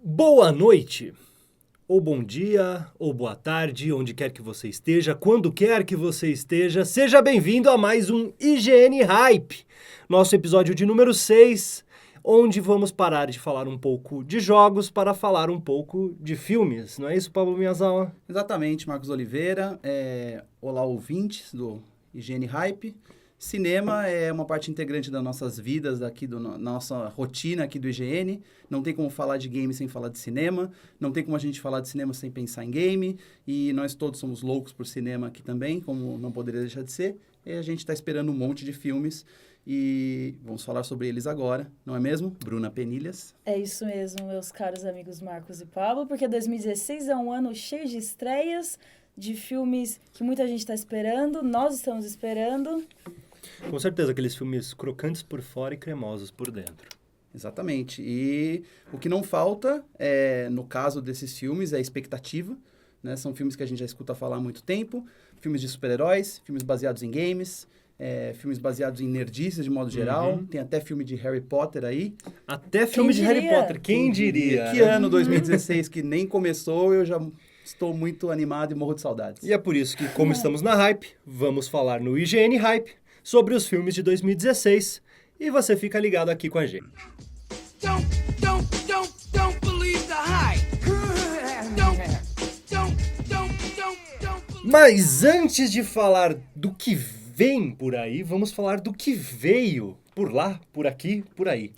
Boa noite, ou bom dia, ou boa tarde, onde quer que você esteja, quando quer que você esteja, seja bem-vindo a mais um IGN Hype, nosso episódio de número 6, onde vamos parar de falar um pouco de jogos para falar um pouco de filmes, não é isso, Pablo Miyazawa? Exatamente, Marcos Oliveira. Olá, ouvintes do IGN Hype. Cinema é uma parte integrante das nossas vidas, aqui da nossa rotina aqui do IGN. Não tem como falar de game sem falar de cinema. Não tem como a gente falar de cinema sem pensar em game. E nós todos somos loucos por cinema aqui também, como não poderia deixar de ser. E a gente está esperando um monte de filmes e vamos falar sobre eles agora, não é mesmo? Bruna Penilhas. É isso mesmo, meus caros amigos Marcos e Pablo, porque 2016 é um ano cheio de estreias, de filmes que muita gente está esperando, nós estamos esperando. Com certeza, aqueles filmes crocantes por fora e cremosos por dentro. Exatamente. E o que não falta, no caso desses filmes, é a expectativa. Né? São filmes que a gente já escuta falar há muito tempo. Filmes de super-heróis, filmes baseados em games, filmes baseados em nerdices de modo geral. Tem até filme de Harry Potter aí. Até filme de Harry Potter, quem diria? Que ano 2016 que nem começou, eu já estou muito animado e morro de saudades. E é por isso que, como estamos na Hype, vamos falar no IGN Hype sobre os filmes de 2016 e você fica ligado aqui com a gente. Don't believe the hype. Mas antes de falar do que vem por aí, vamos falar do que veio por lá, por aqui, por aí.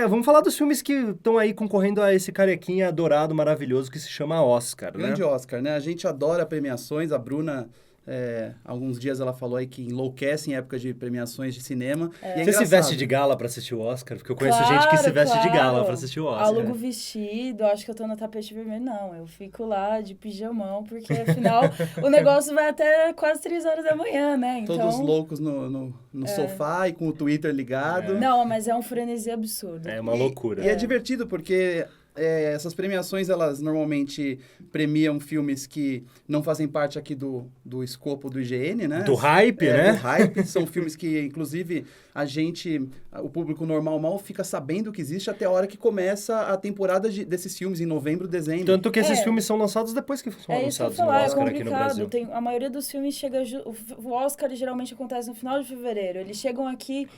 Vamos falar dos filmes que estão aí concorrendo a esse carequinha dourado maravilhoso que se chama Oscar, né? Grande Oscar, né? A gente adora premiações, a Bruna... alguns dias ela falou aí que enlouquece em época de premiações de cinema. Você se veste de gala pra assistir o Oscar? Porque eu conheço gente que se veste de gala pra assistir o Oscar. Alugo vestido, acho que eu tô no tapete vermelho. Não, eu fico lá de pijamão, porque afinal o negócio vai até quase 3 horas da manhã, né? Então, todos loucos no sofá e com o Twitter ligado. Não, mas é um frenesi absurdo. É uma loucura. E é divertido porque... essas premiações, elas normalmente premiam filmes que não fazem parte aqui do escopo do IGN, né? Do hype, né? Do hype. São filmes que, inclusive, o público normal mal fica sabendo que existe até a hora que começa a temporada desses filmes, em novembro, dezembro. Tanto que esses filmes são lançados depois que são anunciados no Oscar aqui no Brasil. A maioria dos filmes chega... O Oscar geralmente acontece no final de fevereiro. Eles chegam aqui...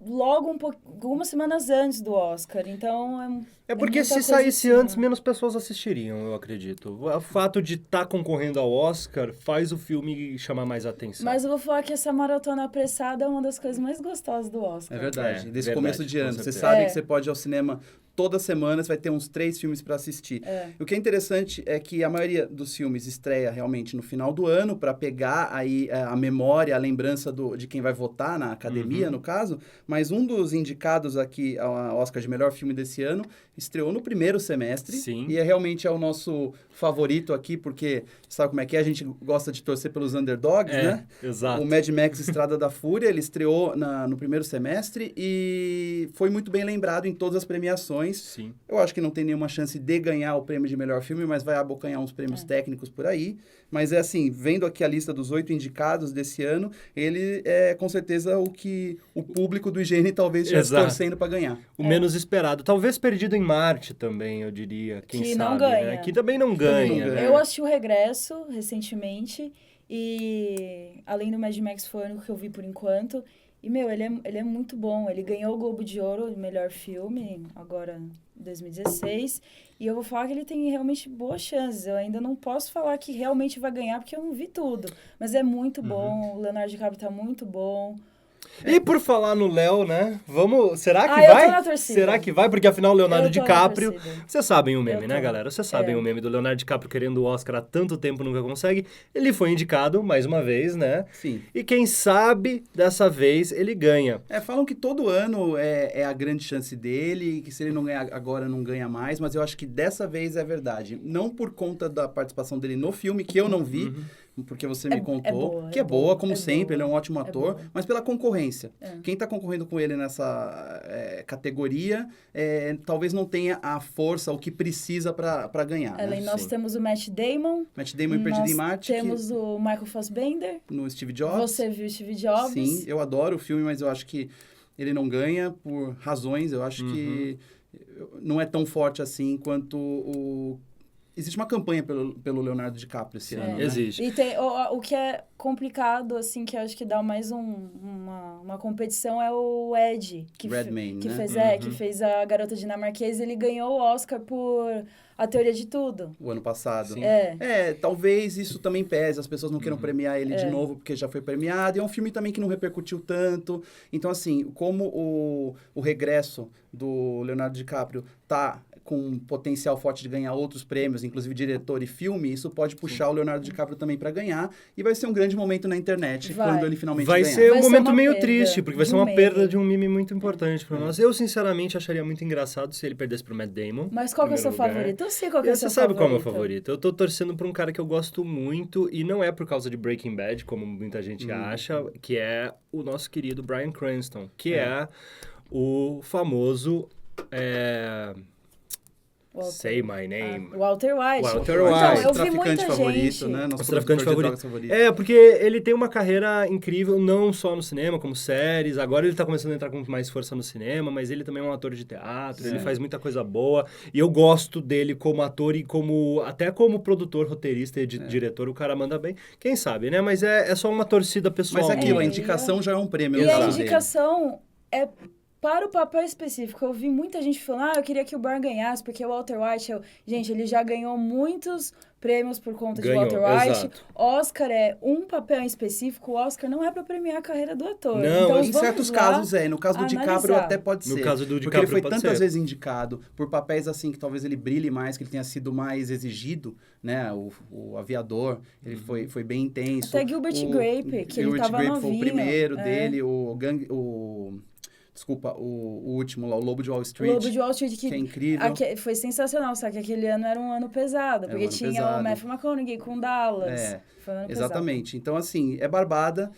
logo algumas semanas antes do Oscar, então é porque se saísse antes, menos pessoas assistiriam, eu acredito. O fato de estar concorrendo ao Oscar faz o filme chamar mais atenção. Mas eu vou falar que essa maratona apressada é uma das coisas mais gostosas do Oscar. É verdade, desse verdade, começo de ano. Você certeza. sabe que você pode ir ao cinema toda semana, você vai ter uns 3 filmes para assistir. O que é interessante é que a maioria dos filmes estreia realmente no final do ano, para pegar aí a memória, a lembrança de quem vai votar na academia, no caso. Mas um dos indicados aqui ao Oscar de melhor filme desse ano estreou no primeiro semestre. Sim. E realmente é o nosso favorito aqui, porque sabe como é que é? A gente gosta de torcer pelos underdogs, né? Exato. O Mad Max Estrada da Fúria, ele estreou no primeiro semestre e foi muito bem lembrado em todas as premiações. Sim. Eu acho que não tem nenhuma chance de ganhar o prêmio de melhor filme, mas vai abocanhar uns prêmios técnicos por aí. Mas é assim, vendo aqui a lista dos 8 indicados desse ano, ele é com certeza o que o público do IGN talvez estivesse torcendo para ganhar. O menos esperado. Talvez Perdido em Marte também, eu diria. Quem que sabe, não ganha. né? Que também não ganha. Né? Eu assisti o Regresso recentemente e além do Mad Max foi o único que eu vi por enquanto. E, ele é muito bom. Ele ganhou o Globo de Ouro de melhor filme, agora em 2016. E eu vou falar que ele tem realmente boas chances. Eu ainda não posso falar que realmente vai ganhar, porque eu não vi tudo. Mas é muito bom. O Leonardo DiCaprio tá muito bom. E por falar no Léo, né? Será que eu vai? tô na torcida. Será que vai? Porque afinal o Leonardo Eu tô na DiCaprio... torcida. Vocês sabem o meme, né, galera? Vocês sabem o meme do Leonardo DiCaprio querendo o Oscar há tanto tempo nunca consegue. Ele foi indicado mais uma vez, né? Sim. E quem sabe, dessa vez, ele ganha. Falam que todo ano é a grande chance dele, que se ele não ganhar agora, não ganha mais, mas eu acho que dessa vez é verdade. Não por conta da participação dele no filme, que eu não vi, porque você me contou, que é boa, como sempre, ele é um ótimo ator, mas pela concorrência. Quem está concorrendo com ele nessa categoria, talvez não tenha a força, o que precisa para ganhar. Além, nós temos o Matt Damon. Matt Damon em Perdido em Marte. Nós temos o Michael Fassbender. No Steve Jobs. Você viu Steve Jobs. Sim, eu adoro o filme, mas eu acho que ele não ganha por razões. Eu acho que não é tão forte assim quanto o... Existe uma campanha pelo Leonardo DiCaprio esse ano, né? Existe. E tem, o que é complicado, assim, que eu acho que dá mais uma competição é o Ed. Redmayne, que né? fez, que fez a Garota Dinamarquesa. Ele ganhou o Oscar por A Teoria de Tudo. O ano passado. Sim. Talvez isso também pese, as pessoas não queiram premiar ele de novo porque já foi premiado, e é um filme também que não repercutiu tanto. Então, assim, como o regresso do Leonardo DiCaprio tá com um potencial forte de ganhar outros prêmios, inclusive diretor e filme, isso pode puxar o Leonardo DiCaprio também para ganhar, e vai ser um grande momento na internet quando ele finalmente vai ganhar. ser um Vai ser momento uma meio perda triste, porque vai de ser um uma meme. perda de um meme muito importante para nós. Eu, sinceramente, acharia muito engraçado se ele perdesse pro Matt Damon. Mas qual que é o seu primeiro lugar. favorito? Eu sei qual que é o Você seu sabe favorito. qual é o meu favorito. Eu tô torcendo por um cara que eu gosto muito, e não é por causa de Breaking Bad, como muita gente acha, que é o nosso querido Bryan Cranston, que é o famoso... Say My Name. Walter White. Walter Então, White. eu vi traficante muita favorito, gente... né? Nosso traficante favorito. favorito. Porque ele tem uma carreira incrível, não só no cinema, como séries. Agora ele tá começando a entrar com mais força no cinema, mas ele também é um ator de teatro, ele faz muita coisa boa. E eu gosto dele como ator e até como produtor, roteirista e diretor, o cara manda bem. Quem sabe, né? Mas é só uma torcida pessoal. Mas aquilo, a É, indicação já é um prêmio. E no a caso dele. indicação é para o papel específico. Eu vi muita gente falando, eu queria que o Bryan ganhasse, porque o Walter White... Gente, ele já ganhou muitos prêmios por conta de Walter White. Exato. Oscar é um papel em específico. O Oscar não é para premiar a carreira do ator. Não, então, Em vamos certos lá casos No caso do DiCaprio analisar. até pode ser. No caso do porque DiCaprio ele foi pode tantas ser. vezes indicado por papéis assim que talvez ele brilhe mais, que ele tenha sido mais exigido, né? O Aviador, ele foi bem intenso. Até Gilbert Grape, que ele tava Grape foi o novinho. primeiro dele, Desculpa, o último lá, o Lobo de Wall Street. O Lobo de Wall Street, que é incrível. Foi sensacional, só que aquele ano era um ano pesado, porque ano tinha pesado. o Matthew McConaughey com Dallas. Foi um ano Exatamente. Então, assim, é barbada,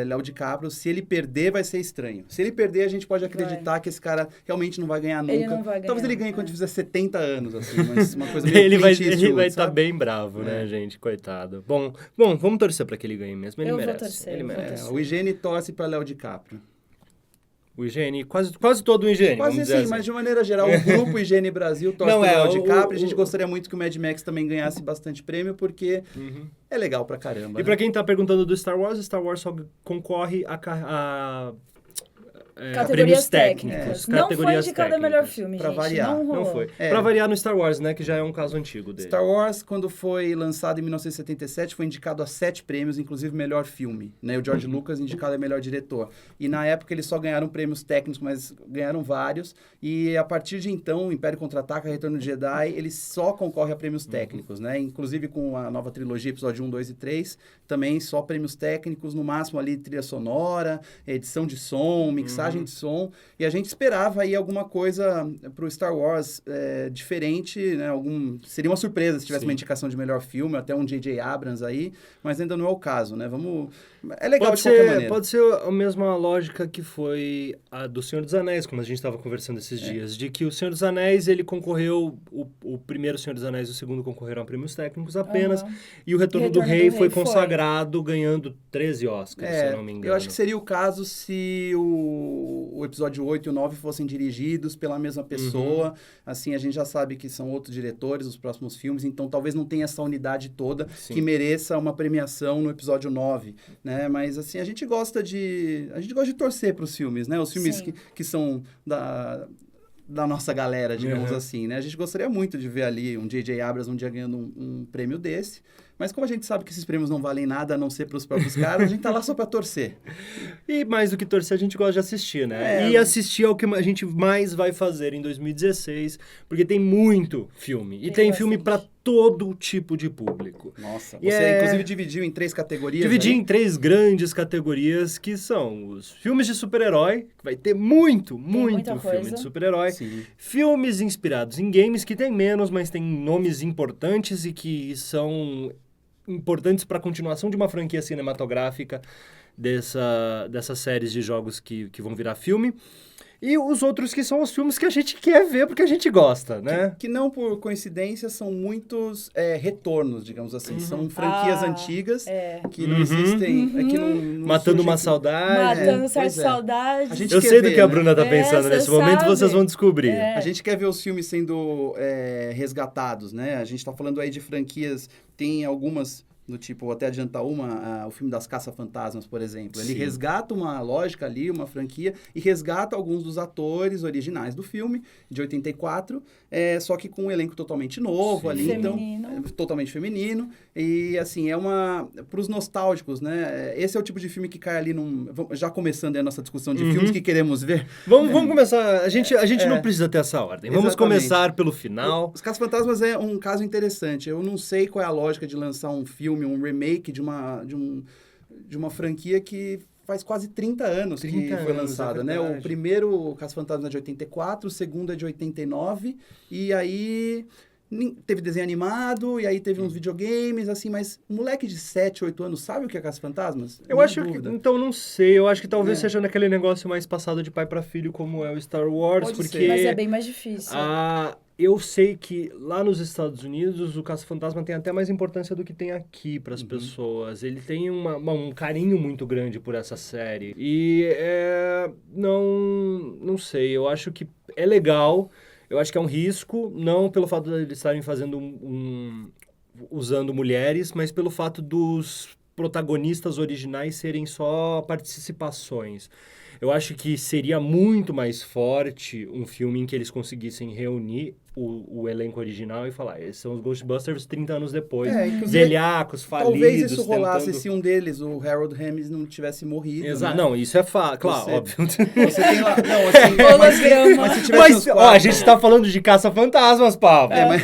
Léo DiCaprio. Se ele perder, vai ser estranho. Se ele perder, a gente pode acreditar que esse cara realmente não vai ganhar nunca. Ele não vai ganhar, Talvez ele ganhe quando fizer 70 anos, assim, mas uma coisa meio Ele vai Clint Eastwood, estar sabe? bem bravo, né, gente? Coitado. Bom, vamos torcer para que ele ganhe mesmo. Ele Eu vou merece. torcer, Ele eu vou merece. torcer. O IGN torce para Léo DiCaprio. O IGN, quase todo o IGN, Quase vamos dizer assim, assim. mas de maneira geral, o grupo IGN Brasil torce Não, para Léo o- DiCaprio. A gente o- gostaria muito que o Mad Max também ganhasse bastante prêmio, porque é legal pra caramba. E pra quem tá perguntando do Star Wars só concorre a Categorias prêmios técnicas. técnicos. Não foi categorias indicado a melhor técnicas. filme, Pra gente. variar. Não rolou. Não foi. É. Pra variar no Star Wars, né? Que já é um caso antigo dele. Star Wars, quando foi lançado em 1977, foi indicado a 7 prêmios, inclusive melhor filme. Né? O George Lucas indicado a melhor diretor. E na época eles só ganharam prêmios técnicos, mas ganharam vários. E a partir de então, Império Contra-Ataca, Retorno de Jedi, ele só concorre a prêmios técnicos. Né? Inclusive com a nova trilogia, episódio 1, 2 e 3, também só prêmios técnicos, no máximo ali trilha sonora, edição de som, mixagem de som. E a gente esperava aí alguma coisa pro Star Wars diferente, né? Seria uma surpresa se tivesse uma indicação de melhor filme, até um J.J. Abrams aí, mas ainda não é o caso, né? É legal de qualquer maneira. Pode ser a mesma lógica que foi a do Senhor dos Anéis, como a gente estava conversando esses dias, de que o Senhor dos Anéis, ele concorreu, o primeiro Senhor dos Anéis e o segundo concorreram a prêmios técnicos apenas, e o Retorno do Rei foi consagrado ganhando 13 Oscars, se eu não me engano. Eu acho que seria o caso se o episódio 8 e o 9 fossem dirigidos pela mesma pessoa. Assim, a gente já sabe que são outros diretores, os próximos filmes, então talvez não tenha essa unidade toda que mereça uma premiação no episódio 9, né? Mas, assim, a gente gosta de torcer para os filmes, né? Os filmes que são da nossa galera, digamos assim, né? A gente gostaria muito de ver ali um J.J. Abrams um dia ganhando um prêmio desse, mas como a gente sabe que esses prêmios não valem nada a não ser para os próprios caras, a gente tá lá só para torcer. E mais do que torcer, a gente gosta de assistir, né? E assistir é o que a gente mais vai fazer em 2016, porque tem muito filme. E tem filme para todo tipo de público. Nossa, você inclusive dividiu em 3 categorias. Dividi em 3 grandes categorias, que são os filmes de super-herói, que vai ter muito filme de super-herói. Filmes inspirados em games, que tem menos, mas tem nomes importantes e que são importantes para a continuação de uma franquia cinematográfica dessas séries de jogos que vão virar filme. E os outros que são os filmes que a gente quer ver porque a gente gosta, né? Que não por coincidência são muitos retornos, digamos assim. São franquias antigas que não existem. Que não Matando surgem uma aqui. saudade. Matando certa pois é. saudade. A gente Eu quer sei do ver, que a né? Bruna tá pensando nesse você momento, sabe. vocês vão descobrir. A gente quer ver os filmes sendo resgatados, né? A gente tá falando aí de franquias, tem algumas do tipo, vou até adiantar o filme das Caça-Fantasmas, por exemplo. Ele Sim. resgata uma lógica ali, uma franquia, e resgata alguns dos atores originais do filme, de 84, só que com um elenco totalmente novo Sim. ali. Feminino. Então, totalmente feminino. E, assim, pros nostálgicos, né? Esse é o tipo de filme que cai ali já começando a nossa discussão de filmes que queremos ver. Vamos começar. A gente não precisa ter essa ordem. Vamos Exatamente. começar pelo final. Os Caça-Fantasmas é um caso interessante. Eu não sei qual é a lógica de lançar um filme, um remake de uma franquia que faz quase 30 anos 30 que foi anos, lançada, é né? verdade. O primeiro Caça-Fantasmas é de 84, o segundo é de 89, e aí teve desenho animado, e aí teve uns videogames, assim, mas um moleque de 7, 8 anos sabe o que é Caça-Fantasmas? Eu Minha acho dúvida. que. Então, não sei. Eu acho que talvez seja naquele negócio mais passado de pai pra filho, como é o Star Wars, Pode porque. ser. Mas é bem mais difícil. Eu sei que lá nos Estados Unidos o Caça-Fantasma tem até mais importância do que tem aqui para as pessoas. Ele tem um carinho muito grande por essa série. E não sei, eu acho que é legal, eu acho que é um risco, não pelo fato de eles estarem fazendo usando mulheres, mas pelo fato dos protagonistas originais serem só participações. Eu acho que seria muito mais forte um filme em que eles conseguissem reunir o elenco original e falar, esses são os Ghostbusters 30 anos depois. Inclusive, Velhacos, falidos, talvez isso rolasse tentando... se um deles, o Harold Ramis, não tivesse morrido. Exato, né? não, isso é claro, óbvio. Você tem lá... Não, assim, Holograma. mas se tivesse os quatro... a gente tá falando de Caça-Fantasmas, Pablo. Mas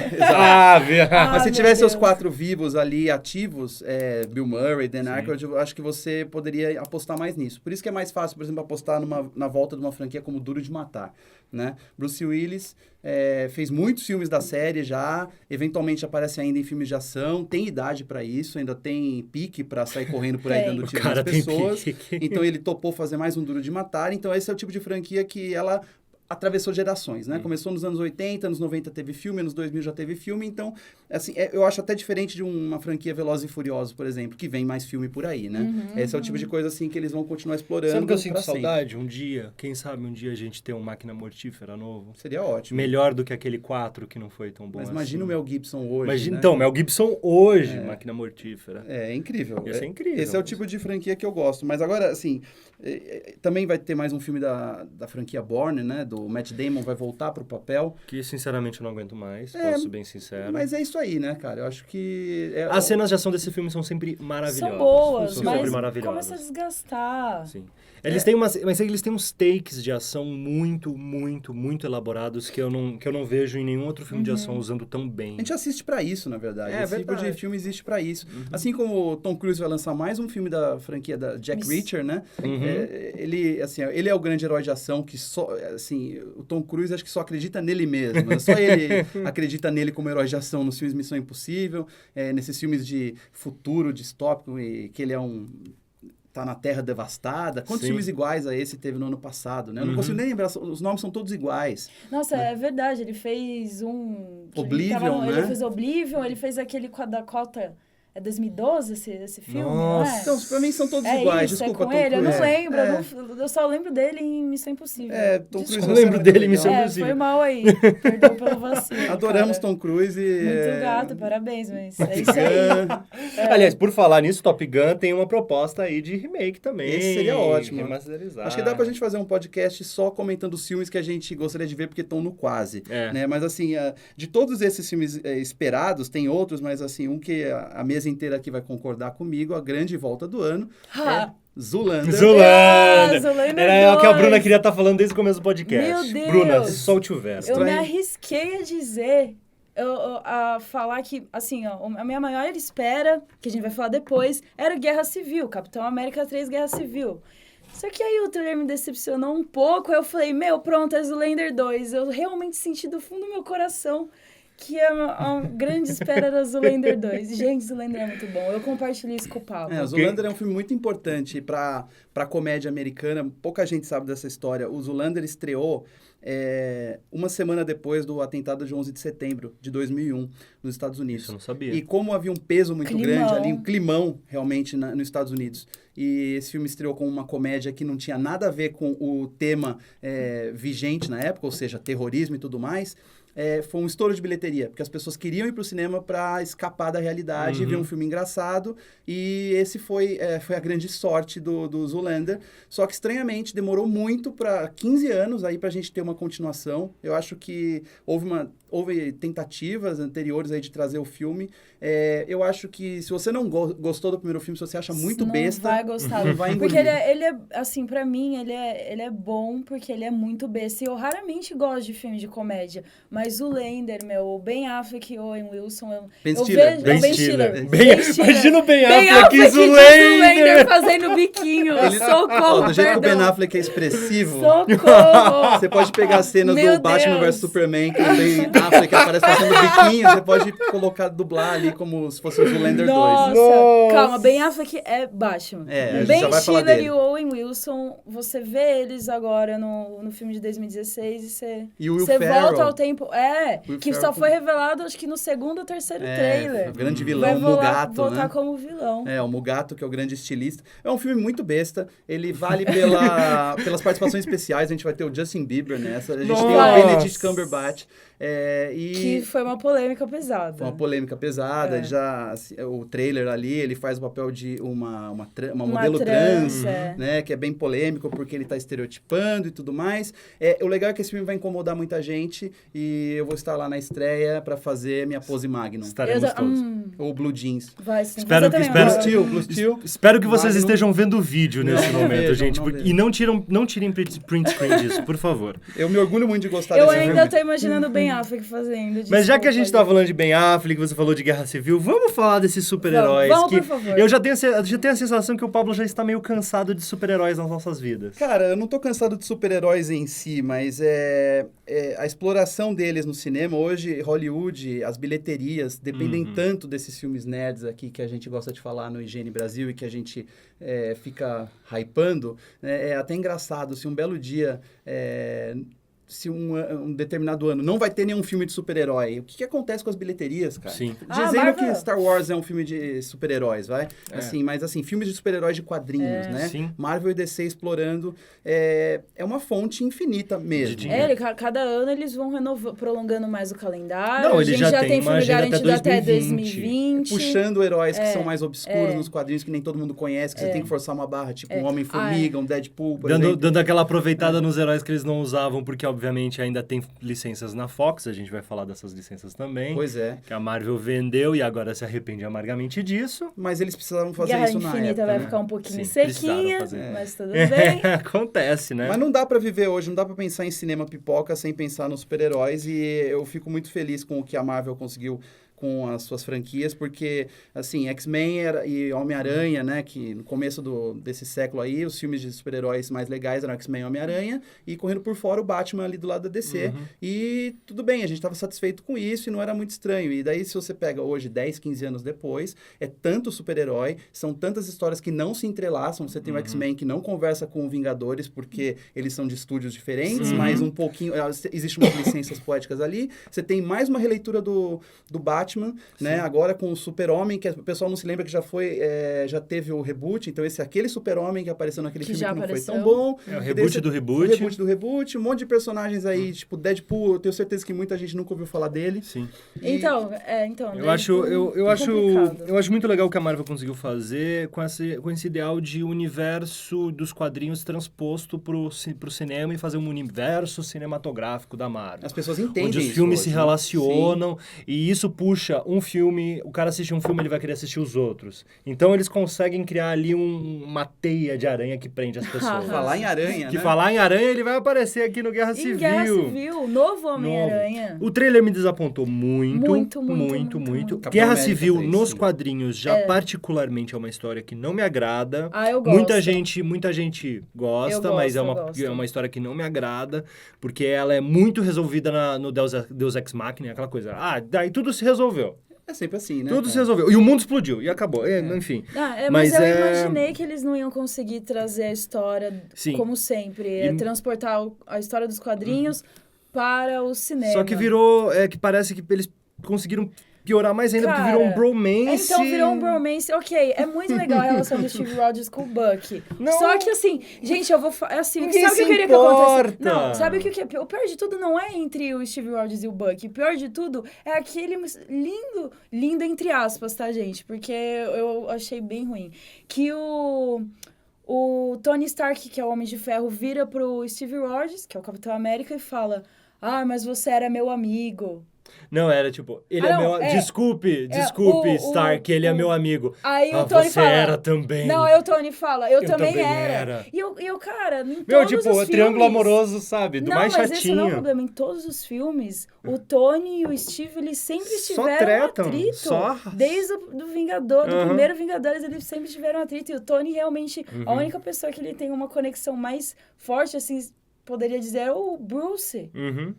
se meu tivesse os Deus. 4 vivos ali, ativos, Bill Murray, Dan Aykroyd, eu acho que você poderia apostar mais nisso. Por isso que é mais fácil, por exemplo, apostar na volta de uma franquia como Duro de Matar, né? Bruce Willis fez muitos filmes da série já, eventualmente aparece ainda em filmes de ação, tem idade pra isso, ainda tem pique pra sair correndo por aí Tem. dando O tiro cara nas tem pessoas. pique. Então ele topou fazer mais um Duro de Matar. Então esse é o tipo de franquia que ela atravessou gerações, né? Começou nos anos 80, anos 90 teve filme, anos 2000 já teve filme, então, assim, eu acho até diferente de uma franquia Velozes e Furiosos, por exemplo, que vem mais filme por aí, né? Esse é o tipo de coisa, assim, que eles vão continuar explorando. Sabe o que eu sinto pra sempre. saudade? Um dia, quem sabe um dia a gente ter um Máquina Mortífera novo? Seria ótimo. Melhor do que aquele 4 que não foi tão bom Mas assim. imagina o Mel Gibson hoje, Imagina, né? então, Mel Gibson hoje, Máquina Mortífera. É incrível. Ia ser incrível. Esse é o tipo de franquia que eu gosto. Mas agora, assim, também vai ter mais um filme da franquia Bourne, né? Do Matt Damon, vai voltar pro papel. Que, sinceramente, eu não aguento mais, posso ser bem sincero. Mas é isso aí, né, cara? Eu acho que... As cenas de ação desse filme são sempre maravilhosas. São boas, São mas sempre maravilhosas. começa a desgastar. Sim. Eles têm mas eles têm uns takes de ação muito, muito, muito elaborados que eu não vejo em nenhum outro filme de ação usando tão bem. A gente assiste pra isso, na verdade. É Esse tipo verdade. de filme existe pra isso. Assim como o Tom Cruise vai lançar mais um filme da franquia da Jack Reacher, né? Ele é o grande herói de ação que só... Assim, o Tom Cruise acho que só acredita nele mesmo. Né? Só ele acredita nele como herói de ação nos filmes Missão Impossível, nesses filmes de futuro distópico, e que ele é tá na Terra devastada. Quantos Sim. filmes iguais a esse teve no ano passado, né? Eu não consigo nem lembrar, os nomes são todos iguais. Nossa, é verdade, ele fez um... que Oblivion, ele né? fez Oblivion, ele fez aquele com a Dakota... É 2012 esse filme, Nossa. não é? Então, pra mim são todos É iguais. isso, Desculpa, é com Tom ele? Eu não Cruise. lembro, eu só lembro dele em Missão Impossível. Tom Cruise Desculpa. Eu lembro é dele em legal. Missão Impossível. Foi mal aí, perdão pelo vacilo. Adoramos cara. Tom Cruise e... Muito gato, parabéns, mas é isso aí. Aliás, por falar nisso, Top Gun tem uma proposta aí de remake também. Esse seria ótimo. Remasterizar. Acho que dá pra gente fazer um podcast só comentando os filmes que a gente gostaria de ver porque estão no quase. Né? Mas assim, de todos esses filmes esperados, tem outros, mas assim, um que a mesa inteira aqui vai concordar comigo, a grande volta do ano, é Zoolander. Zoolander! Zoolander Era o que a 2. Bruna queria estar falando desde o começo do podcast. Meu Deus! Bruna, solte o verso. Eu me arrisquei a dizer, a falar que, assim, ó, a minha maior espera, que a gente vai falar depois, era Guerra Civil, Capitão América 3 Guerra Civil. Só que aí o trailer me decepcionou um pouco, aí eu falei, pronto, é Zoolander 2. Eu realmente senti do fundo do meu coração que é uma grande espera da Zoolander 2. Gente, Zoolander é muito bom. Eu compartilho isso com o Pablo. O Zoolander é um filme muito importante para comédia americana. Pouca gente sabe dessa história. O Zoolander estreou uma semana depois do atentado de 11 de setembro de 2001, nos Estados Unidos. Isso eu não sabia. E como havia um peso muito Climão. grande ali, um climão realmente nos Estados Unidos. E esse filme estreou como uma comédia que não tinha nada a ver com o tema vigente na época, ou seja, terrorismo e tudo mais. Foi um estouro de bilheteria, porque as pessoas queriam ir para o cinema para escapar da realidade e ver um filme engraçado, e esse foi a grande sorte do Zoolander. Só que, estranhamente, demorou muito, para 15 anos, aí para a gente ter uma continuação. Eu acho que houve tentativas anteriores aí de trazer o filme. Eu acho que, se você não gostou do primeiro filme, se você acha muito besta, não vai gostar. não vai engolir. Porque ele é, assim, pra mim, ele é bom porque ele é muito besta. E eu raramente gosto de filme de comédia. Mas o Zoolander, o Ben Affleck e o Owen Wilson... Ben eu Stiller. vejo- Ben o Stiller. Ben Stiller. Imagina o Ben Ben Affleck e Affleck de Zoolander. Zoolander fazendo biquinho. Socorro, Do jeito que o Ben perdão. Affleck é expressivo, Socorro. você pode pegar a cena Meu do Batman Deus. vs Superman, que o Ben Affleck aparece fazendo biquinho, você pode dublar ali como se fosse o Zoolander 2. Nossa. Nossa. Calma, Ben Affleck é Batman. A gente Ben já vai falar Stiller dele. e o Owen Wilson, você vê eles agora no filme de 2016 e você... E o Will Você Ferrell. volta ao tempo... Will que Ferrell só foi revelado, acho que no segundo ou terceiro O trailer. grande Vai vilão, o Mugato, voltar né? como vilão. O Mugato, que é o grande estilista. É um filme muito besta. Ele vale pelas participações especiais. A gente vai ter o Justin Bieber nessa. A gente tem o Nossa. Benedict Cumberbatch. Que foi uma polêmica pesada. Foi uma polêmica pesada. É. Já o trailer ali, ele faz o papel de uma modelo trans, trans, né? Que é bem polêmico porque ele tá estereotipando e tudo mais. O legal é que esse filme vai incomodar muita gente e eu vou estar lá na estreia pra fazer minha pose Magnum. Estaremos todos. Ou Blue Jeans. Vai sim. Espero Você que- também espero- vai. Blue Steel. Espero que vocês Magnum. estejam vendo o vídeo nesse Não momento, vejam, gente. não porque- vejam. E não tirem print screen disso, por favor. Eu me orgulho muito de gostar Eu desse ainda filme. tô imaginando o Ben Affleck fazendo. Mas já que a gente desculpa, tá falando de Ben Affleck, você falou de Guerra Civil, vamos falar desses super-heróis. Vamos, que por favor. Eu já tenho a sensação que o Pablo já está meio cansado de super-heróis nas nossas vidas. Cara, eu não tô cansado de super-heróis em si, mas a exploração deles no cinema, hoje, Hollywood, as bilheterias, dependem tanto desses filmes nerds aqui que a gente gosta de falar no Higiene Brasil e que a gente fica hypando. É até engraçado, se um belo dia... se um determinado ano não vai ter nenhum filme de super-herói, o que acontece com as bilheterias, cara? Sim. Dizendo Marvel. que Star Wars é um filme de super-heróis, vai? Assim, mas assim, filmes de super-heróis de quadrinhos, né? Sim. Marvel e DC explorando, é uma fonte infinita mesmo. De dinheiro. Cada ano eles vão prolongando mais o calendário. Não, a ele gente já já tem tem uma filme agenda garantido até até 2020. 2020. Puxando heróis que são mais obscuros nos quadrinhos, que nem todo mundo conhece, que você tem que forçar uma barra, tipo um Homem-Formiga, um Deadpool, por exemplo. Dando aquela aproveitada nos heróis que eles não usavam, porque obviamente ainda tem licenças na Fox, a gente vai falar dessas licenças também. Pois é. Que a Marvel vendeu e agora se arrepende amargamente disso. Mas eles precisavam fazer Guerra isso na Infinita época, vai né? ficar um pouquinho Sim, precisaram sequinha, fazer. mas tudo bem. Acontece, né? Mas não dá pra viver hoje, não dá pra pensar em cinema pipoca sem pensar nos super-heróis, e eu fico muito feliz com o que a Marvel conseguiu com as suas franquias, porque, assim, X-Men e Homem-Aranha, né, que no começo desse século aí, os filmes de super-heróis mais legais eram X-Men e Homem-Aranha, e correndo por fora o Batman ali do lado da DC. E tudo bem, a gente estava satisfeito com isso e não era muito estranho. E daí, se você pega hoje, 10, 15 anos depois, é tanto super-herói, são tantas histórias que não se entrelaçam. Você tem o X-Men que não conversa com o Vingadores, porque eles são de estúdios diferentes, mas um pouquinho... Existe umas licenças poéticas ali. Você tem mais uma releitura do Batman, né? Agora com o Super-Homem, que o pessoal não se lembra que já teve o reboot, então aquele Super-Homem que apareceu naquele Que filme já que não apareceu. foi tão bom. É o E reboot daí do reboot. O reboot do reboot, um monte de personagens aí, tipo Deadpool, eu tenho certeza que muita gente nunca ouviu falar dele. Sim. Então, Eu acho, complicado. eu acho muito legal o que a Marvel conseguiu fazer com esse ideal de universo dos quadrinhos transposto pro cinema e fazer um universo cinematográfico da Marvel. As pessoas entendem Onde os isso filmes hoje, se né? relacionam e isso puxa puxa um filme, o cara assiste um filme, ele vai querer assistir os outros. Então eles conseguem criar ali uma teia de aranha que prende as pessoas. Falar em aranha, Que né? falar em aranha, ele vai aparecer aqui no Guerra Em Civil. Guerra Civil, novo Homem-Aranha. O trailer me desapontou muito. Muito. Capitão Guerra América Civil 3, nos sim. quadrinhos já particularmente é uma história que não me agrada. Eu gosto. Muita gente gosta, Eu mas gosto. é uma história que não me agrada, porque ela é muito resolvida no Deus Ex Machina, aquela coisa. Daí tudo se resolveu. É sempre assim, né? Tudo se cara? resolveu. E o mundo explodiu, e acabou. Enfim. Mas eu imaginei que eles não iam conseguir trazer a história, Sim. como sempre, transportar a história dos quadrinhos para o cinema. Só que virou... que parece que eles conseguiram piorar mais ainda, porque virou um bromance. Então virou um bromance. Ok, é muito legal a relação do Steve Rogers com o Bucky. Não. Só que assim, gente, eu vou assim, Ninguém sabe o que se eu queria que acontecesse? importa. Não, sabe o que é pior? O pior de tudo não é entre o Steve Rogers e o Bucky. O pior de tudo é aquele lindo entre aspas, tá, gente? Porque eu achei bem ruim. Que o Tony Stark, que é o Homem de Ferro, vira pro Steve Rogers, que é o Capitão América, e fala: mas você era meu amigo. Não, era tipo, ele é não, meu... Desculpe, Stark, ele é meu amigo. Aí o Tony você fala... era também. Não, aí o Tony fala, eu também também era. era. E eu, cara, em Meu, todos tipo, os filmes... triângulo amoroso, sabe? Do não, mais mas chatinho. esse não é o problema. Em todos os filmes, o Tony e o Steve, eles sempre Só tiveram tretam, atrito. só- Desde do Vingador, do primeiro Vingadores, eles sempre tiveram atrito. E o Tony realmente, a única pessoa que ele tem uma conexão mais forte, assim, poderia dizer, é o Bruce. Uhum.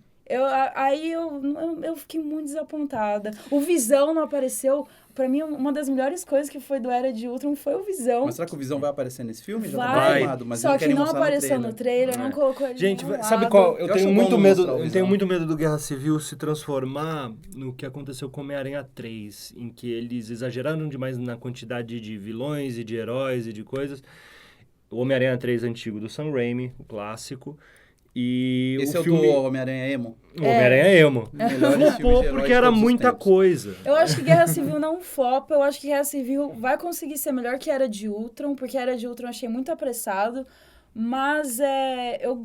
Eu fiquei muito desapontada. O Visão não apareceu. Pra mim, uma das melhores coisas que foi do Era de Ultron foi o Visão. Mas será que o Visão vai aparecer nesse filme? Já tá Vai. confirmado, mas Só que querem não mostrar apareceu no trailer, não colocou ele Gente, no sabe lado. qual? Eu Eu acho tenho bom muito não medo. mostrar o Eu Visão. tenho muito medo do Guerra Civil se transformar no que aconteceu com Homem-Aranha 3, em que eles exageraram demais na quantidade de vilões e de heróis e de coisas. O Homem-Aranha 3 antigo do Sam Raimi, o clássico. E Esse o é o filme... do Homem-Aranha Emo. O Homem-Aranha emo. Melhores filmes de herói Porque de era todos os muita tempos. coisa. Eu acho que Guerra Civil não flopa, eu acho que Guerra Civil vai conseguir ser melhor que Era de Ultron, porque Era de Ultron eu achei muito apressado, mas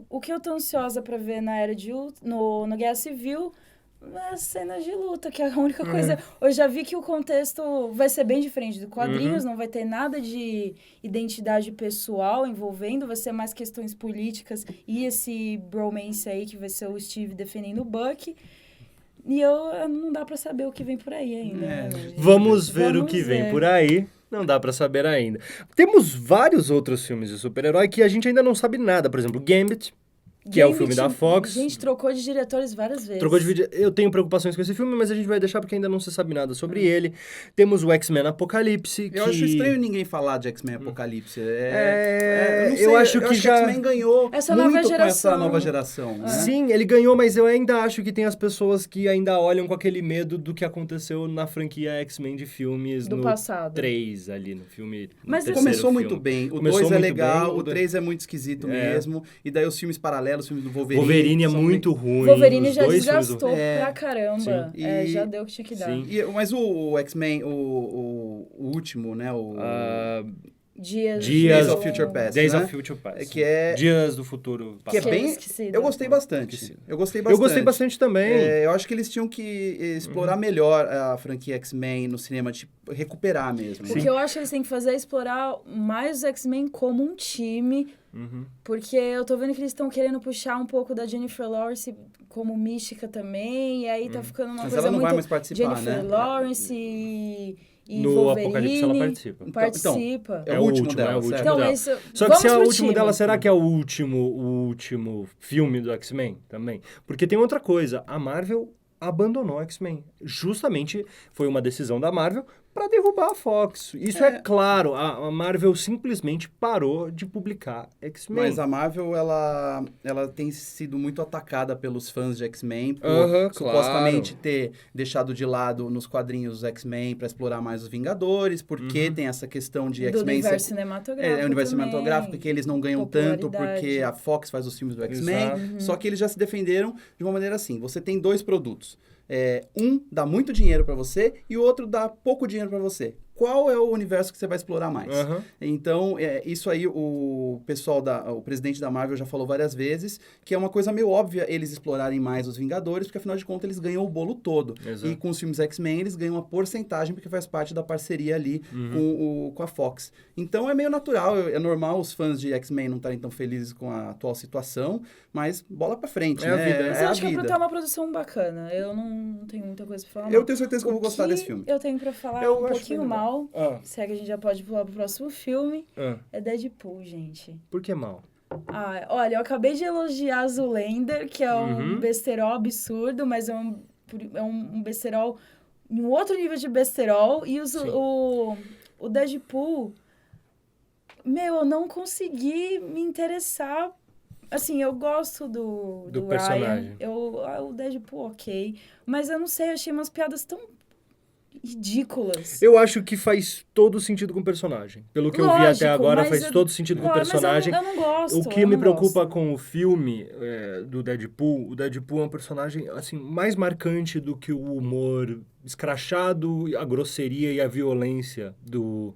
o que eu tô ansiosa pra ver na Era de Ultron, no Guerra Civil, é as cenas de luta, que é a única coisa... Eu já vi que o contexto vai ser bem diferente do quadrinhos, não vai ter nada de identidade pessoal envolvendo, vai ser mais questões políticas e esse bromance aí que vai ser o Steve defendendo o Bucky. E não dá pra saber o que vem por aí ainda. Né, gente? Vamos ver o que Vamos vem ver. por aí. Não dá pra saber ainda. Temos vários outros filmes de super-herói que a gente ainda não sabe nada. Por exemplo, Gambit, que é o filme da Fox. A gente trocou de diretores várias vezes. Trocou de vídeo. Eu tenho preocupações com esse filme, mas a gente vai deixar porque ainda não se sabe nada sobre ele. Temos o X-Men Apocalipse. Eu acho estranho ninguém falar de X-Men Apocalipse. Eu acho que já- X-Men ganhou Essa nova muito com essa geração. nova geração, né? Sim, ele ganhou, mas eu ainda acho que tem as pessoas que ainda olham com aquele medo do que aconteceu na franquia X-Men de filmes Do no passado. 3 ali, no filme. Mas no esse- terceiro Começou filme. muito bem. O Começou 2 é muito legal, bem, o 3 é muito esquisito É. mesmo. E daí os filmes paralelos, os filmes do Wolverine. Wolverine é são muito ruim. Wolverine os já dois filmes desgastou pra caramba. Sim. É, E- já deu o que tinha que dar. Sim. Mas o X-Men, o último, né? Dias Dias of Future Past, Days né? of Future Past. Que é- Dias do futuro Que é passado. bem... Esquecida. Eu gostei bastante. Esquecido. Eu gostei Eu gostei bastante também. Eu acho que eles tinham que explorar melhor a franquia X-Men no cinema, tipo, recuperar mesmo. O que eu acho que eles têm que fazer é explorar mais os X-Men como um time. Porque eu tô vendo que eles estão querendo puxar um pouco da Jennifer Lawrence como mística também. E aí tá ficando uma Mas coisa ela não muito vai mais participar, Jennifer né? Lawrence e No Wolverine. Apocalipse ela participa. Participa. É o último dela, é o último certo? Então, dela. esse- Só que vamos se é o pro último time. dela, será que é o último filme do X-Men também? Porque tem outra coisa, a Marvel abandonou o X-Men. Justamente foi uma decisão da Marvel para derrubar a Fox. Isso é claro, a Marvel simplesmente parou de publicar X-Men. Mas a Marvel, ela tem sido muito atacada pelos fãs de X-Men por Aham, supostamente ter deixado de lado nos quadrinhos os X-Men para explorar mais os Vingadores, porque tem essa questão de Do X-Men... universo ser- cinematográfico É, o universo também. cinematográfico, que eles não ganham tanto Popularidade. porque a Fox faz os filmes do X-Men. Exato. Só que eles já se defenderam de uma maneira assim. Você tem dois produtos. Um dá muito dinheiro para você e o outro dá pouco dinheiro para você. qual é o universo que você vai explorar mais. Aham. Então, isso aí o presidente da Marvel já falou várias vezes, que é uma coisa meio óbvia eles explorarem mais os Vingadores, porque afinal de contas eles ganham o bolo todo. Exato. E com os filmes X-Men eles ganham uma porcentagem, porque faz parte da parceria ali com a Fox. Então é meio natural, é normal os fãs de X-Men não estarem tão felizes com a atual situação, mas bola pra frente, É a né? vida, né? Mas É eu a acho que vida. é uma produção bacana. Eu não tenho muita coisa pra falar. Eu não. tenho certeza que eu vou gostar desse filme. Eu tenho pra falar Eu um acho pouquinho bem legal. mal. Se é que a gente já pode pular pro próximo filme. É Deadpool, gente. Por que mal? Ah, olha, eu acabei de elogiar Zoolander, que é um besterol absurdo, mas é um besterol em um outro nível de besterol. E o Deadpool, eu não consegui me interessar. Assim, eu gosto do personagem. Ryan. O Deadpool, ok. Mas eu não sei, eu achei umas piadas tão ridículas. Eu acho que faz todo sentido com o personagem. Pelo que eu vi até Lógico, agora, mas faz todo sentido com o Mas personagem. eu não gosto. O que me preocupa com o filme do Deadpool, o Deadpool é um personagem assim, mais marcante do que o humor escrachado, a grosseria e a violência do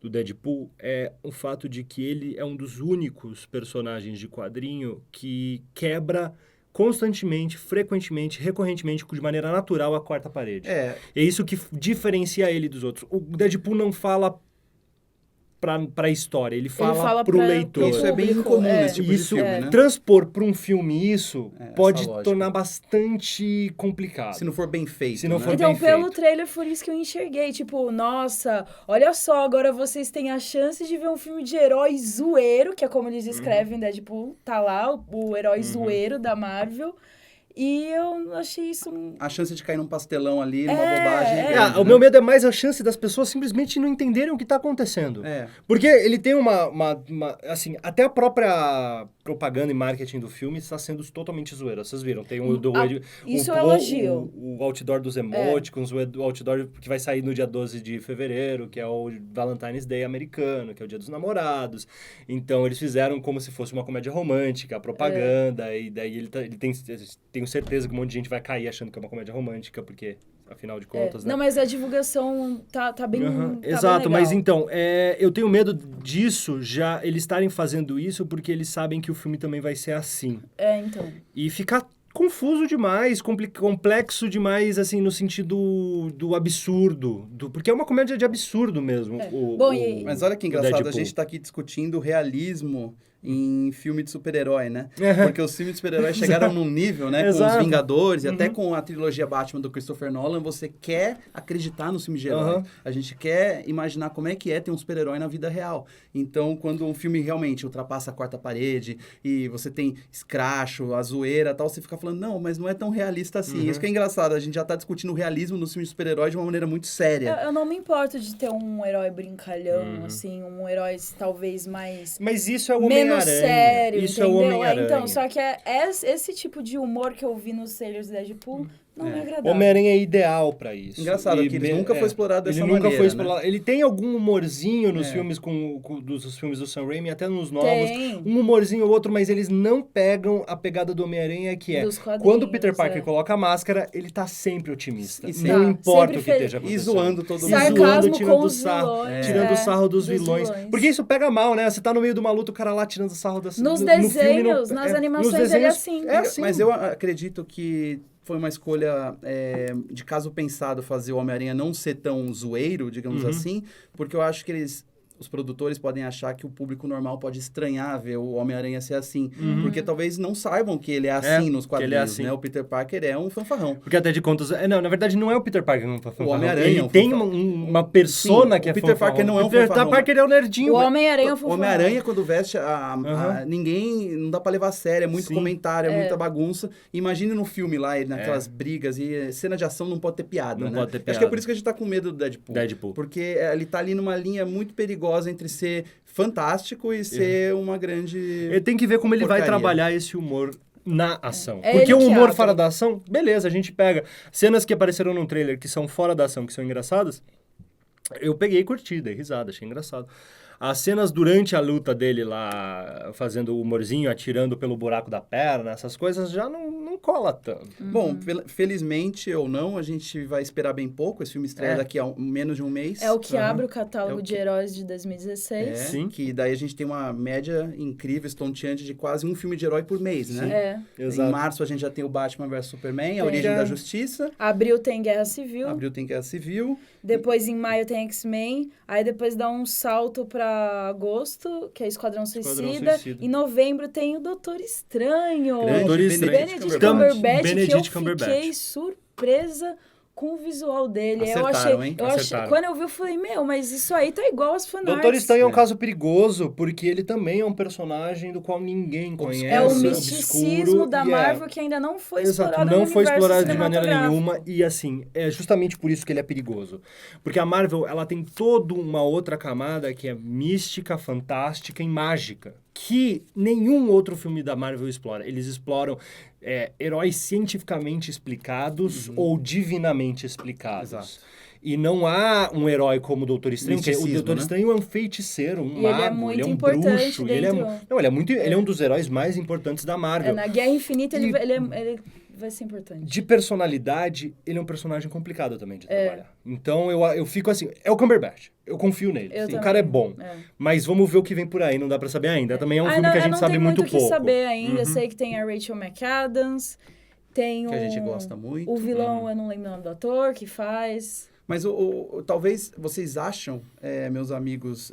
Deadpool é o fato de que ele é um dos únicos personagens de quadrinho que quebra constantemente, frequentemente, recorrentemente, de maneira natural a quarta parede. É isso que diferencia ele dos outros. O Deadpool não fala pra história, ele fala pro leitor. Isso é bem incomum nesse tipo de filme, né? Transpor para um filme isso pode essa lógica. tornar bastante complicado. Se não for bem feito, Se não né? for Então, bem pelo feito. trailer, foi isso que eu enxerguei. Tipo, nossa, olha só, agora vocês têm a chance de ver um filme de herói zoeiro, que é como eles escrevem, Deadpool, tá lá, o herói zoeiro da Marvel. E eu achei isso... A chance de cair num pastelão ali, numa bobagem. O meu medo é mais a chance das pessoas simplesmente não entenderem o que tá acontecendo. Porque ele tem assim, até a própria propaganda e marketing do filme está sendo totalmente zoeira. Vocês viram? Tem isso eu elogio. O outdoor dos emoticons, o outdoor que vai sair no dia 12 de fevereiro, que é o Valentine's Day americano, que é o dia dos namorados. Então, eles fizeram como se fosse uma comédia romântica, a propaganda, e daí ele tem tenho certeza que um monte de gente vai cair achando que é uma comédia romântica, porque, afinal de contas, né? Não, mas a divulgação tá bem tá Exato, bem mas legal. então, eu tenho medo disso, já eles estarem fazendo isso porque eles sabem que o filme também vai ser assim. Então. E ficar confuso demais, complexo demais, assim, no sentido do absurdo. Porque é uma comédia de absurdo mesmo. Mas olha que engraçado, Deadpool. a gente tá aqui discutindo realismo em filme de super-herói, né? Porque os filmes de super-herói chegaram num nível, né? Com os Vingadores e até com a trilogia Batman do Christopher Nolan, você quer acreditar nos filmes de herói. A gente quer imaginar como é que ter um super-herói na vida real. Então, quando um filme realmente ultrapassa a quarta parede e você tem escracho, a zoeira e tal, você fica falando, não, mas não é tão realista assim. Isso que é engraçado, a gente já tá discutindo o realismo nos filmes de super-herói de uma maneira muito séria. Eu não me importo de ter um herói brincalhão, assim, um herói talvez mais... Mas isso é o menos sério, isso entendeu? é o Homem-Aranha. Então, só que esse tipo de humor que eu vi nos trailers do Deadpool não me agradava. Homem-Aranha é ideal pra isso. Engraçado, que ele nunca foi explorado dessa ele maneira, nunca foi explorado. né? Ele tem algum humorzinho nos filmes dos filmes do Sam Raimi, até nos novos. Tem. Um humorzinho ou outro, mas eles não pegam a pegada do Homem-Aranha, que é Dos quadrinhos, quando o Peter Parker coloca a máscara, ele tá sempre otimista. E Não sempre importa o que feliz. esteja E acontecendo. zoando todo mundo. Sarcasmo tirando com os sarro, vilões. tirando sarro dos vilões. vilões. Porque isso pega mal, né? Você tá no meio de uma luta, o cara lá tirando sarro das Nos no filme, desenhos, nas animações, ele é assim. É assim. Mas eu acredito que foi uma escolha de caso pensado fazer o Homem-Aranha não ser tão zoeiro, digamos assim, porque eu acho que os produtores podem achar que o público normal pode estranhar ver o Homem-Aranha ser assim. Porque talvez não saibam que ele é assim nos quadrinhos, ele é assim. né? O Peter Parker é um fanfarrão. Porque até de contas... Não, na verdade não é o Peter Parker. O Homem-Aranha ele é um tem fanfarrão. uma persona Sim, que é o Peter fanfarrão. Parker não é um O Peter fanfarrão. Parker é o nerdinho. O Homem-Aranha é um O Homem-Aranha, quando veste, ninguém... Não dá pra levar a sério, é muito Sim. comentário, é muita bagunça. Imagine no filme lá, ele naquelas brigas, e cena de ação não pode ter piada, Não né? pode ter Acho que é piada. por isso que a gente tá com medo do Deadpool. Porque ele tá ali numa linha muito perigosa entre ser fantástico e ser uma grande... Ele tem que ver como ele vai porcaria. trabalhar esse humor na ação. É Porque ele o que humor abre. fora da ação, beleza, a gente pega cenas que apareceram no trailer que são fora da ação, que são engraçadas, eu peguei e curti, dei risada, achei engraçado. As cenas durante a luta dele lá, fazendo o humorzinho, atirando pelo buraco da perna, essas coisas já não cola tanto. Bom, felizmente ou não, a gente vai esperar bem pouco. Esse filme estreia daqui a menos de um mês. É o que Aham. abre o catálogo É o de heróis de 2016. Sim. Que daí a gente tem uma média incrível, estonteante de quase um filme de herói por mês, né? É. Em março a gente já tem o Batman vs Superman, Tem. A Origem da Justiça. Abril tem Guerra Civil. Abril tem Guerra Civil. Depois, em maio, tem X-Men. Aí, depois dá um salto pra agosto, que é Esquadrão Suicida. Suicida. Em novembro, tem o Doutor Estranho. Grande Doutor Estranho. Benedict Cumberbatch, Benedict que eu Cumberbatch. fiquei surpresa com o visual dele. Acertaram, hein? Acertaram. Quando eu vi, eu falei, mas isso aí tá igual às fanarts. Doutor Estranho é um caso perigoso, porque ele também é um personagem do qual ninguém conhece. É o obscuro, misticismo da e Marvel que ainda não foi Exato, explorado não no foi universo explorado de maneira cinematográfico. nenhuma. E assim, é justamente por isso que ele é perigoso. Porque a Marvel, ela tem toda uma outra camada que é mística, fantástica e mágica, que nenhum outro filme da Marvel explora. Eles exploram heróis cientificamente explicados ou divinamente explicados. Exato. E não há um herói como o Doutor Estranho, porque o Misticismo, Doutor né? Estranho é um feiticeiro, um E ele é mago, muito ele é um importante bruxo. Ele é, dentro- ele é um dos heróis mais importantes da Marvel. Na Guerra Infinita, E- ele vai ser importante. De personalidade, ele é um personagem complicado também de trabalhar. Então eu fico assim, é o Cumberbatch. Eu confio nele. Eu O também. cara é bom. É. Mas vamos ver o que vem por aí, não dá pra saber ainda. Também é um filme que a gente sabe muito pouco. Eu não tenho muito o que saber ainda. Eu sei que tem a Rachel McAdams, tem Que a gente gosta muito. o vilão, eu não lembro o nome do ator, que faz... Mas talvez vocês acham, meus amigos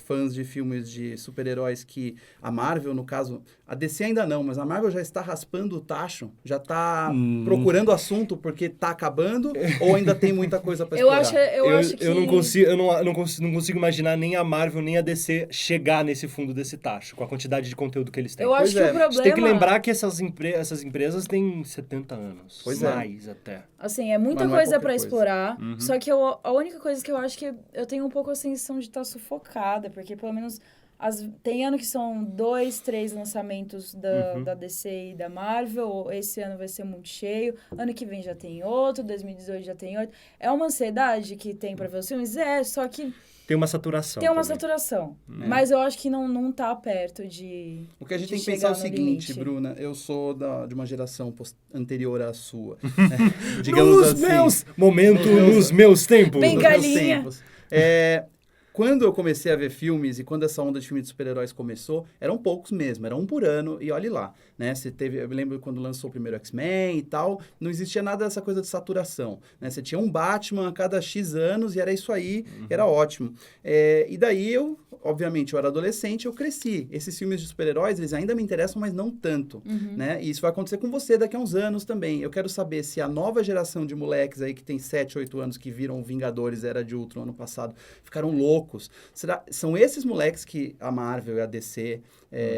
fãs de filmes de super-heróis, que a Marvel, no caso, a DC ainda não, mas a Marvel já está raspando o tacho, já está procurando assunto porque está acabando, ou ainda tem muita coisa para Eu explorar? acho que... Eu não consigo imaginar nem a Marvel nem a DC chegar nesse fundo desse tacho, com a quantidade de conteúdo que eles têm. Eu acho que o problema... Você tem que lembrar que essas empresas têm 70 anos. Pois é. Mais até. Assim, é muita Mas não é coisa qualquer pra coisa. explorar, só que a única coisa que eu acho que eu tenho um pouco a sensação de estar sufocada, porque pelo menos tem ano que são 2, 3 lançamentos da DC e da Marvel, esse ano vai ser muito cheio, ano que vem já tem outro, 2018 já tem outro. É uma ansiedade que tem pra ver os filmes? Só que Tem uma saturação. tem uma também. saturação, mas eu acho que não tá perto de... O que a gente de tem que pensar é o chegar no seguinte, limite. Bruna, eu sou de uma geração anterior à sua. Digamos Nos assim. meus... Nos meus tempos. Bem Nos meus galinha. tempos. Quando eu comecei a ver filmes e quando essa onda de filmes de super-heróis começou, eram poucos mesmo, era um por ano e olhe lá, né? Eu me lembro quando lançou o primeiro X-Men e tal, não existia nada dessa coisa de saturação, né? Você tinha um Batman a cada X anos e era isso aí, era ótimo. E daí obviamente, eu era adolescente, eu cresci. Esses filmes de super-heróis, eles ainda me interessam, mas não tanto, né? E isso vai acontecer com você daqui a uns anos também. Eu quero saber se a nova geração de moleques aí que tem 7, 8 anos que viram Vingadores Era de Ultron ano passado, ficaram loucos. São esses moleques que a Marvel e a DC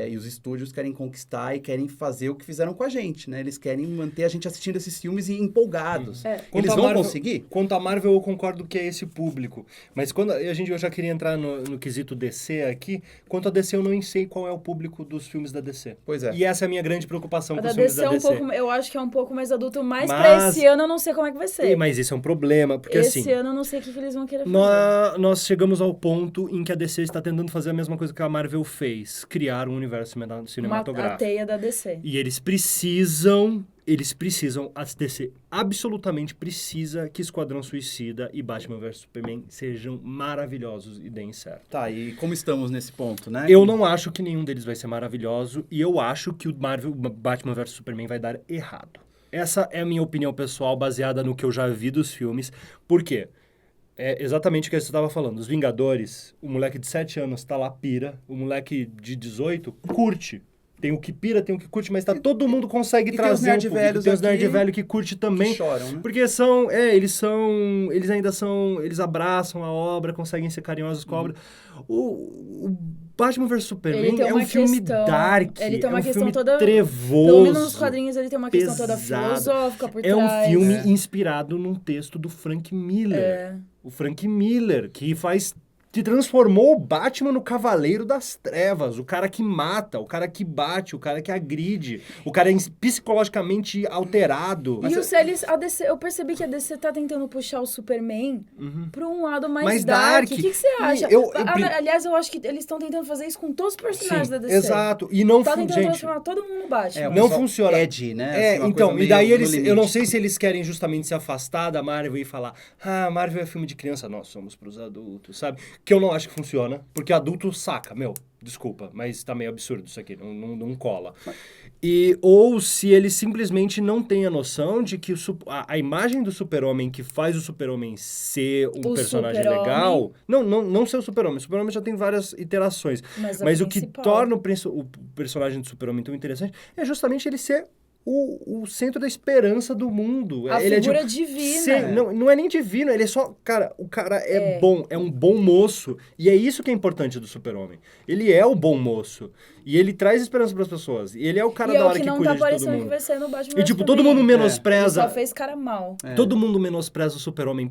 e os estúdios querem conquistar e querem fazer o que fizeram com a gente, né? Eles querem manter a gente assistindo esses filmes e empolgados. Eles vão conseguir? Quanto a Marvel, eu concordo que é esse público. Mas quando eu já queria entrar no quesito DC aqui, quanto a DC eu não sei qual é o público dos filmes da DC. Pois é. E essa é a minha grande preocupação A com da os filmes DC da DC. eu acho que é um pouco mais adulto, mas pra esse ano eu não sei como é que vai ser. Mas isso é um problema, porque Esse assim... ano eu não sei o que eles vão querer fazer. Nós chegamos ao ponto em que a DC está tentando fazer a mesma coisa que a Marvel fez, criar um universo cinematográfico. A teia da DC. E eles precisam, a DC absolutamente precisa que Esquadrão Suicida e Batman vs Superman sejam maravilhosos e deem certo. Tá, e como estamos nesse ponto, né? Eu não acho que nenhum deles vai ser maravilhoso e eu acho que o Batman vs Superman vai dar errado. Essa é a minha opinião pessoal, baseada no que eu já vi dos filmes. Por quê? É exatamente o que você estava falando. Os Vingadores, o moleque de 7 anos tá lá, pira. O moleque de 18 curte. Tem o que pira, tem o que curte, mas todo mundo consegue e trazer tem os nerd velhos Tem os nerd aqui velho que curte também. que choram, né? Porque eles abraçam a obra, conseguem ser carinhosos com a obra. O Batman vs Superman é um filme dark, ele tem uma é um questão filme toda, trevoso. pelo menos nos quadrinhos ele tem uma questão toda pesado. filosófica por É trás. um filme inspirado num texto do Frank Miller. O Frank Miller, que faz que transformou o Batman no Cavaleiro das Trevas, o cara que mata, o cara que bate, o cara que agride, o cara psicologicamente alterado. A DC, eu percebi que a DC tá tentando puxar o Superman pra um lado mais dark. dark. O que você acha? Aliás, eu acho que eles estão tentando fazer isso com todos os personagens da DC. Exato. E não tá tentando gente, transformar todo mundo no Batman. não funciona. Edgy, né? Assim, Então, e daí eu não sei se eles querem justamente se afastar da Marvel e falar, Marvel é filme de criança, nós somos pros adultos, sabe? Que eu não acho que funciona, porque adulto saca, desculpa, mas tá meio absurdo isso aqui, não cola. Ou se eles simplesmente não têm a noção de que a imagem do Super-Homem que faz o Super-Homem ser um personagem legal... Não ser o Super-Homem. O Super-Homem já tem várias iterações. Mas o que torna o personagem do Super-Homem tão interessante é justamente ele ser o centro da esperança do mundo. Ele figura divina. Não é nem divino, ele é só... Cara, o cara é bom, é um bom moço. E é isso que é importante do Super-Homem. Ele é o bom moço. E ele traz esperança pras pessoas. E ele é o cara da hora que cuida de todo mundo. E é o que não tá parecendo que vai ser no Batman. E tipo, todo mundo menospreza... Ele só fez cara mal. Todo mundo menospreza o Super-Homem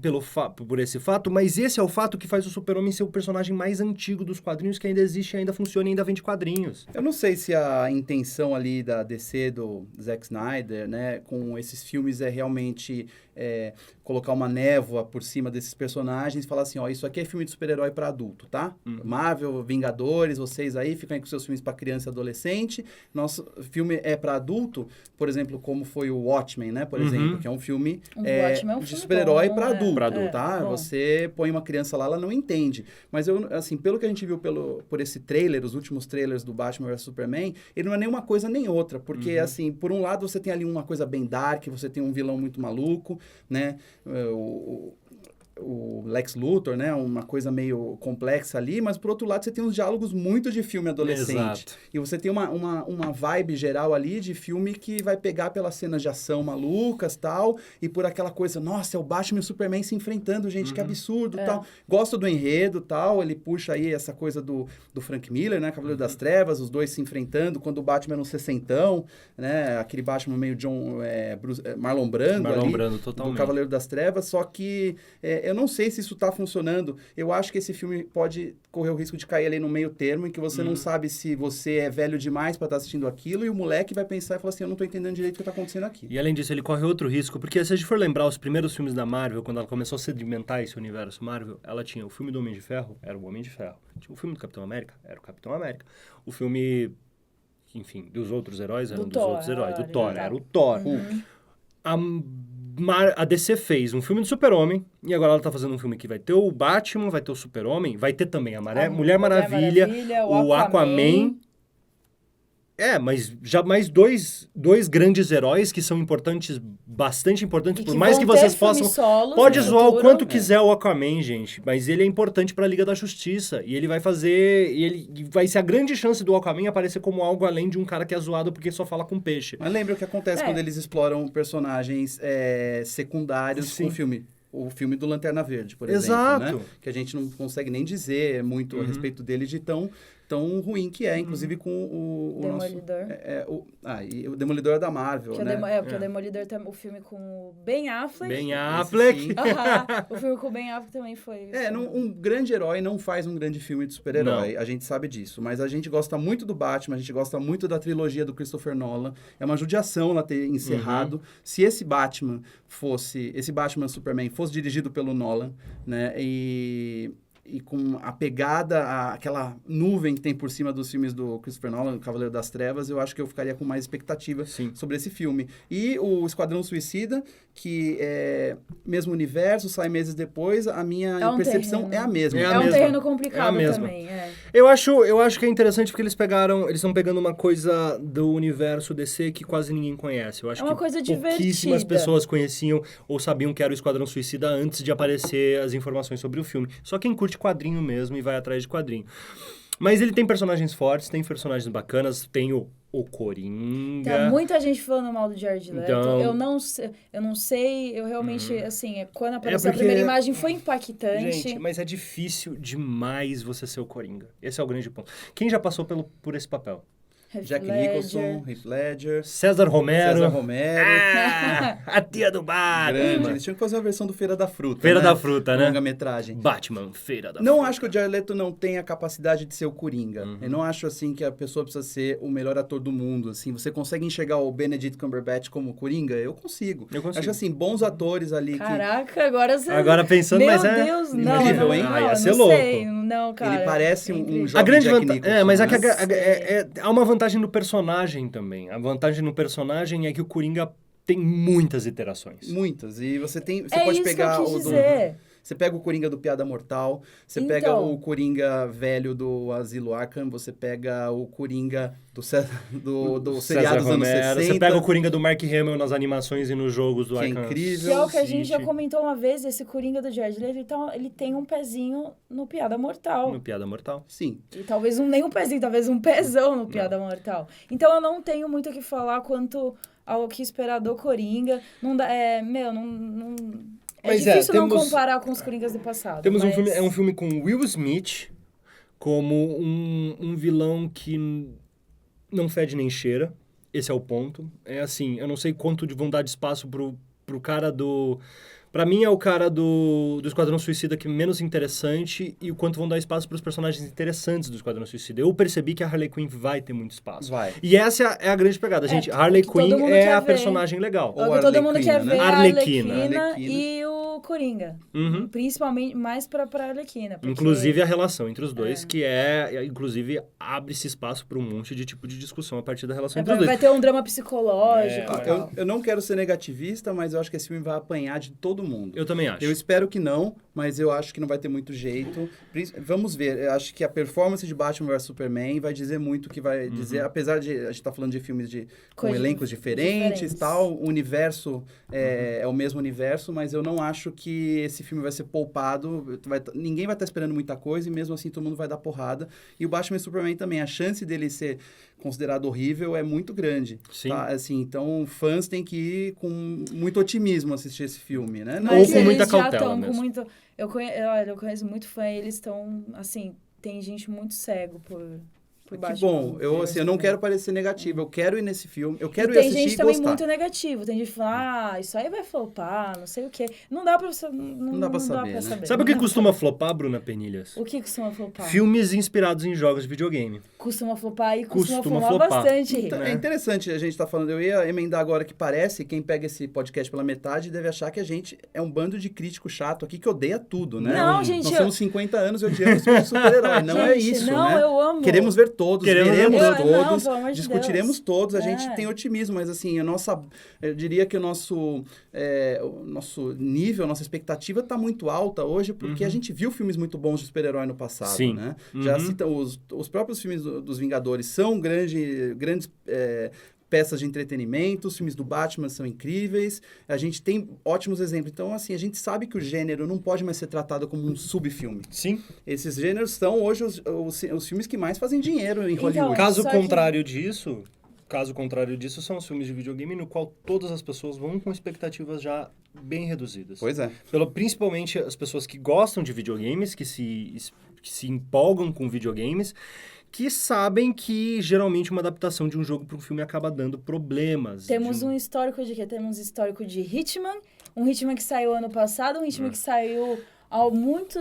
por esse fato, mas esse é o fato que faz o Super-Homem ser o personagem mais antigo dos quadrinhos que ainda existe, ainda funciona e ainda vende quadrinhos. Eu não sei se a intenção ali da DC, do Zack Snyder, né, com esses filmes é realmente colocar uma névoa por cima desses personagens e falar assim, isso aqui é filme de super-herói para adulto, tá? Marvel, Vingadores, vocês aí ficam aí com seus filmes para criança e adolescente. Nosso filme é para adulto, por exemplo, como foi o Watchmen, né, por exemplo, que é um filme de super-herói para adulto, tá? Você põe uma criança lá, ela não entende. Mas eu, assim, pelo que a gente viu por esse trailer, os últimos trailers do Batman vs Superman, ele não é nem uma coisa nem outra, porque assim, por um lado você tem ali uma coisa bem dark, você tem um vilão muito maluco, né? O Lex Luthor, né? Uma coisa meio complexa ali, mas por outro lado você tem uns diálogos muito de filme adolescente. Exato. E você tem uma vibe geral ali de filme que vai pegar pelas cenas de ação malucas, tal, e por aquela coisa, nossa, é o Batman e o Superman se enfrentando, gente, que absurdo, tal. Gosto do enredo, tal, ele puxa aí essa coisa do Frank Miller, né? Cavaleiro das Trevas, os dois se enfrentando, quando o Batman era um sessentão, né? Aquele Batman meio Marlon Brando ali, totalmente. do Cavaleiro das Trevas, só que eu não sei se isso tá funcionando. Eu acho que esse filme pode correr o risco de cair ali no meio termo, em que você não sabe se você é velho demais para estar assistindo aquilo, e o moleque vai pensar e falar assim, eu não tô entendendo direito o que tá acontecendo aqui. E além disso, ele corre outro risco, porque se a gente for lembrar os primeiros filmes da Marvel, quando ela começou a sedimentar esse universo Marvel, ela tinha o filme do Homem de Ferro, era o Homem de Ferro. Tinha o filme do Capitão América, era o Capitão América. O filme, enfim, dos outros heróis, eram dos outros heróis. Do Thor, era o Thor. A DC fez um filme do Super-Homem, e agora ela tá fazendo um filme que vai ter o Batman, vai ter o Super-Homem, vai ter também a Mulher Maravilha, o Aquaman. Mas já mais dois grandes heróis que são importantes, bastante importantes, por mais que vocês possam... Pode zoar o quanto quiser o Aquaman, gente, mas ele é importante pra Liga da Justiça, e ele vai fazer... E ele vai ser a grande chance do Aquaman aparecer como algo além de um cara que é zoado porque só fala com peixe. Mas lembra o que acontece quando eles exploram personagens secundários com o filme? O filme do Lanterna Verde, por exemplo, né? Que a gente não consegue nem dizer muito a respeito dele de tão ruim que é, inclusive com o Demolidor. E o Demolidor é da Marvel, que né? Porque o Demolidor tem o filme com o Ben Affleck. Ben Affleck. O filme com o Ben Affleck também foi... Um grande herói não faz um grande filme de super-herói, a gente sabe disso. Mas a gente gosta muito do Batman, a gente gosta muito da trilogia do Christopher Nolan. É uma judiação ela ter encerrado. Se esse Batman Superman fosse dirigido pelo Nolan, né? E com a pegada, aquela nuvem que tem por cima dos filmes do Christopher Nolan, Cavaleiro das Trevas, eu acho que eu ficaria com mais expectativa sobre esse filme. E o Esquadrão Suicida, que é mesmo universo, sai meses depois, a minha percepção é a mesma. É um terreno complicado também. Eu acho que é interessante porque eles estão pegando uma coisa do universo DC que quase ninguém conhece. Eu acho uma coisa pouquíssimas pessoas conheciam ou sabiam que era o Esquadrão Suicida antes de aparecer as informações sobre o filme. Só quem curte quadrinho mesmo e vai atrás de quadrinho. Mas ele tem personagens fortes, tem personagens bacanas, tem o Coringa. Tem muita gente falando mal do Jared Leto. Então, eu não sei, eu realmente, assim, quando apareceu a primeira imagem foi impactante. Gente, mas é difícil demais você ser o Coringa. Esse é o grande ponto. Quem já passou por esse papel? Jack Nicholson, Heath Ledger, César Romero. César Romero. A tia do Batman. Grande. Eles tinham que fazer uma versão do Feira da Fruta, Feira né? da Fruta, né? Longa-metragem. Batman, Feira da Não Fruta. acho que o Jared Leto não tem a capacidade de ser o Coringa. Eu não acho, assim, que a pessoa precisa ser o melhor ator do mundo, assim. Você consegue enxergar o Benedict Cumberbatch como Coringa? Eu consigo. Eu consigo. Acho, assim, bons atores ali Caraca, agora você... Agora pensando, Meu mas é... Deus, não. incrível, não, hein? Não, Ah, ia não ser sei. louco. Não, cara. Ele parece é um incrível. jovem A grande Jack vantagem... Nicholson, mas né? há uma vantagem no personagem também. A vantagem no personagem é que o Coringa tem muitas iterações. Muitas. E você tem... Você É pode isso pegar que eu quis o dizer. Você pega o Coringa do Piada Mortal, você Então. pega o Coringa velho do Asilo Arkham, você pega o Coringa do César seriado dos anos Romero, 60. Você pega o Coringa do Mark Hamill nas animações e nos jogos do Que é Arkham incrível. Que é o que a gente já City, comentou uma vez, esse Coringa do Jared Leto, então, ele tem um pezinho no Piada Mortal. no Piada Mortal. Sim. E talvez nem um pezinho, talvez um pezão no Piada Mortal. Então eu não tenho muito o que falar quanto ao que esperar do Coringa. Não dá, não... É Mas difícil não temos- comparar com os Coringas do passado. Temos um mas- filme, é um filme com Will Smith como um vilão que não fede nem cheira. Esse é o ponto. É assim, eu não sei quanto vão dar de espaço pro cara do... Pra mim, é o cara do Esquadrão Suicida que é menos interessante e o quanto vão dar espaço pros personagens interessantes do Esquadrão Suicida. Eu percebi que a Harley Quinn vai ter muito espaço. Vai. E essa é a grande pegada, gente. É, Harley que todo Quinn mundo é quer a ver. personagem legal. Ou Todo mundo Arlequina, quer né? ver Arlequina. a Arlequina Arlequina. e o Coringa. Uhum. Principalmente mais pra Arlequina. porque- Inclusive a relação entre os dois, que inclusive, abre-se espaço para um monte de tipo de discussão a partir da relação entre os dois. vai ter um drama psicológico. É, e tal. Eu não quero ser negativista, mas eu acho que esse filme vai apanhar de todo mundo. Eu também acho. Eu espero que não, mas eu acho que não vai ter muito jeito. Vamos ver. Eu acho que a performance de Batman vs Superman vai dizer muito o que vai dizer, apesar de a gente estar falando de filmes com Coisas elencos diferentes diferentes. e tal, o universo é o mesmo universo, mas eu não acho que esse filme vai ser poupado. Ninguém vai estar esperando muita coisa e mesmo assim todo mundo vai dar porrada. E o Batman vs Superman também, a chance dele ser considerado horrível é muito grande. Sim. Tá? Assim, então, fãs têm que ir com muito otimismo assistir esse filme, né? Não Ou Mas com que- muita eles já cautela estão mesmo. com muito... Eu conheço muito fã e eles estão, assim... Tem gente muito cego por Que Batman. bom. Eu não Superman. quero parecer negativo. Eu quero ir nesse filme. Eu quero E ir tem assistir gente e também gostar. muito negativo. Tem gente que fala, isso aí vai flopar, não sei o quê. Não dá pra você... Não dá pra saber, né? Sabe o que costuma flopar, Bruna Penilhas? O que costuma flopar? Filmes inspirados em jogos de videogame. Costuma flopar e costuma Costuma flopar flopar. bastante. Então, né? é interessante a gente estar falando. Eu ia emendar agora que parece, quem pega esse podcast pela metade deve achar que a gente é um bando de crítico chato aqui que odeia tudo, né? Não, gente, Nós eu- temos 50 anos e odiamos filmes de super-herói. Não é Gente, isso, não, né? eu amo. Queremos ver todos, Queremos ver veremos todos. Não, todos, pelo amor de discutiremos Deus. todos. A É. gente tem otimismo, mas assim, eu diria que o nosso nível, a nossa expectativa está muito alta hoje, porque a gente viu filmes muito bons de super-herói no passado, Sim. né? Uhum. Já citam os próprios filmes dos Vingadores são grandes peças de entretenimento, os filmes do Batman são incríveis, a gente tem ótimos exemplos. Então, assim, a gente sabe que o gênero não pode mais ser tratado como um subfilme. Sim. Esses gêneros são hoje os filmes que mais fazem dinheiro em Então, Hollywood. Caso Só que- contrário disso, são os filmes de videogame no qual todas as pessoas vão com expectativas já bem reduzidas. Pois é. Principalmente as pessoas que gostam de videogames, que se empolgam com videogames, que sabem que geralmente uma adaptação de um jogo para um filme acaba dando problemas. Temos um histórico de quê? Temos um histórico de Hitman, um Hitman que saiu ano passado, um Hitman que saiu há muito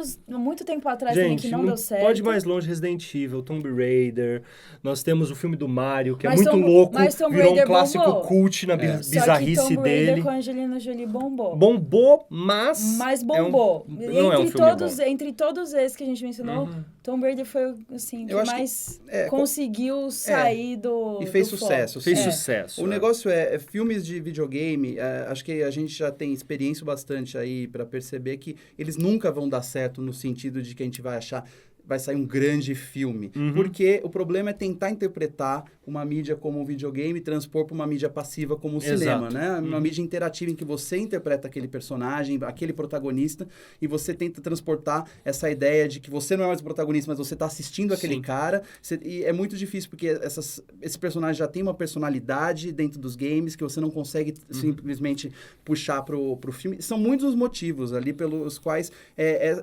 tempo atrás também, Gente, que não deu certo. pode ir mais longe, Resident Evil, Tomb Raider, nós temos o filme do Mario, que é Mas muito Tomb- louco, mas Tomb virou um Raider clássico bombou. cult na Só que bizarrice Tomb Raider dele. com a Angelina Jolie bombou. Bombou, mas... Mas bombou. não é um filme bom. Entre todos esses que a gente mencionou, Tomb Raider foi, assim, que Eu acho que- mais é, conseguiu sair do E fez do sucesso. Fez sim. sucesso. O é. negócio é filmes de videogame, acho que a gente já tem experiência bastante aí para perceber que eles nunca vão dar certo no sentido de que a gente vai sair um grande filme. Porque o problema é tentar interpretar uma mídia como um videogame e transpor para uma mídia passiva como o cinema, Exato. né? Uma mídia interativa em que você interpreta aquele personagem, aquele protagonista, e você tenta transportar essa ideia de que você não é mais o protagonista, mas você está assistindo aquele Sim. cara. E é muito difícil, porque esse personagem já tem uma personalidade dentro dos games que você não consegue simplesmente puxar pro filme. São muitos os motivos ali pelos quais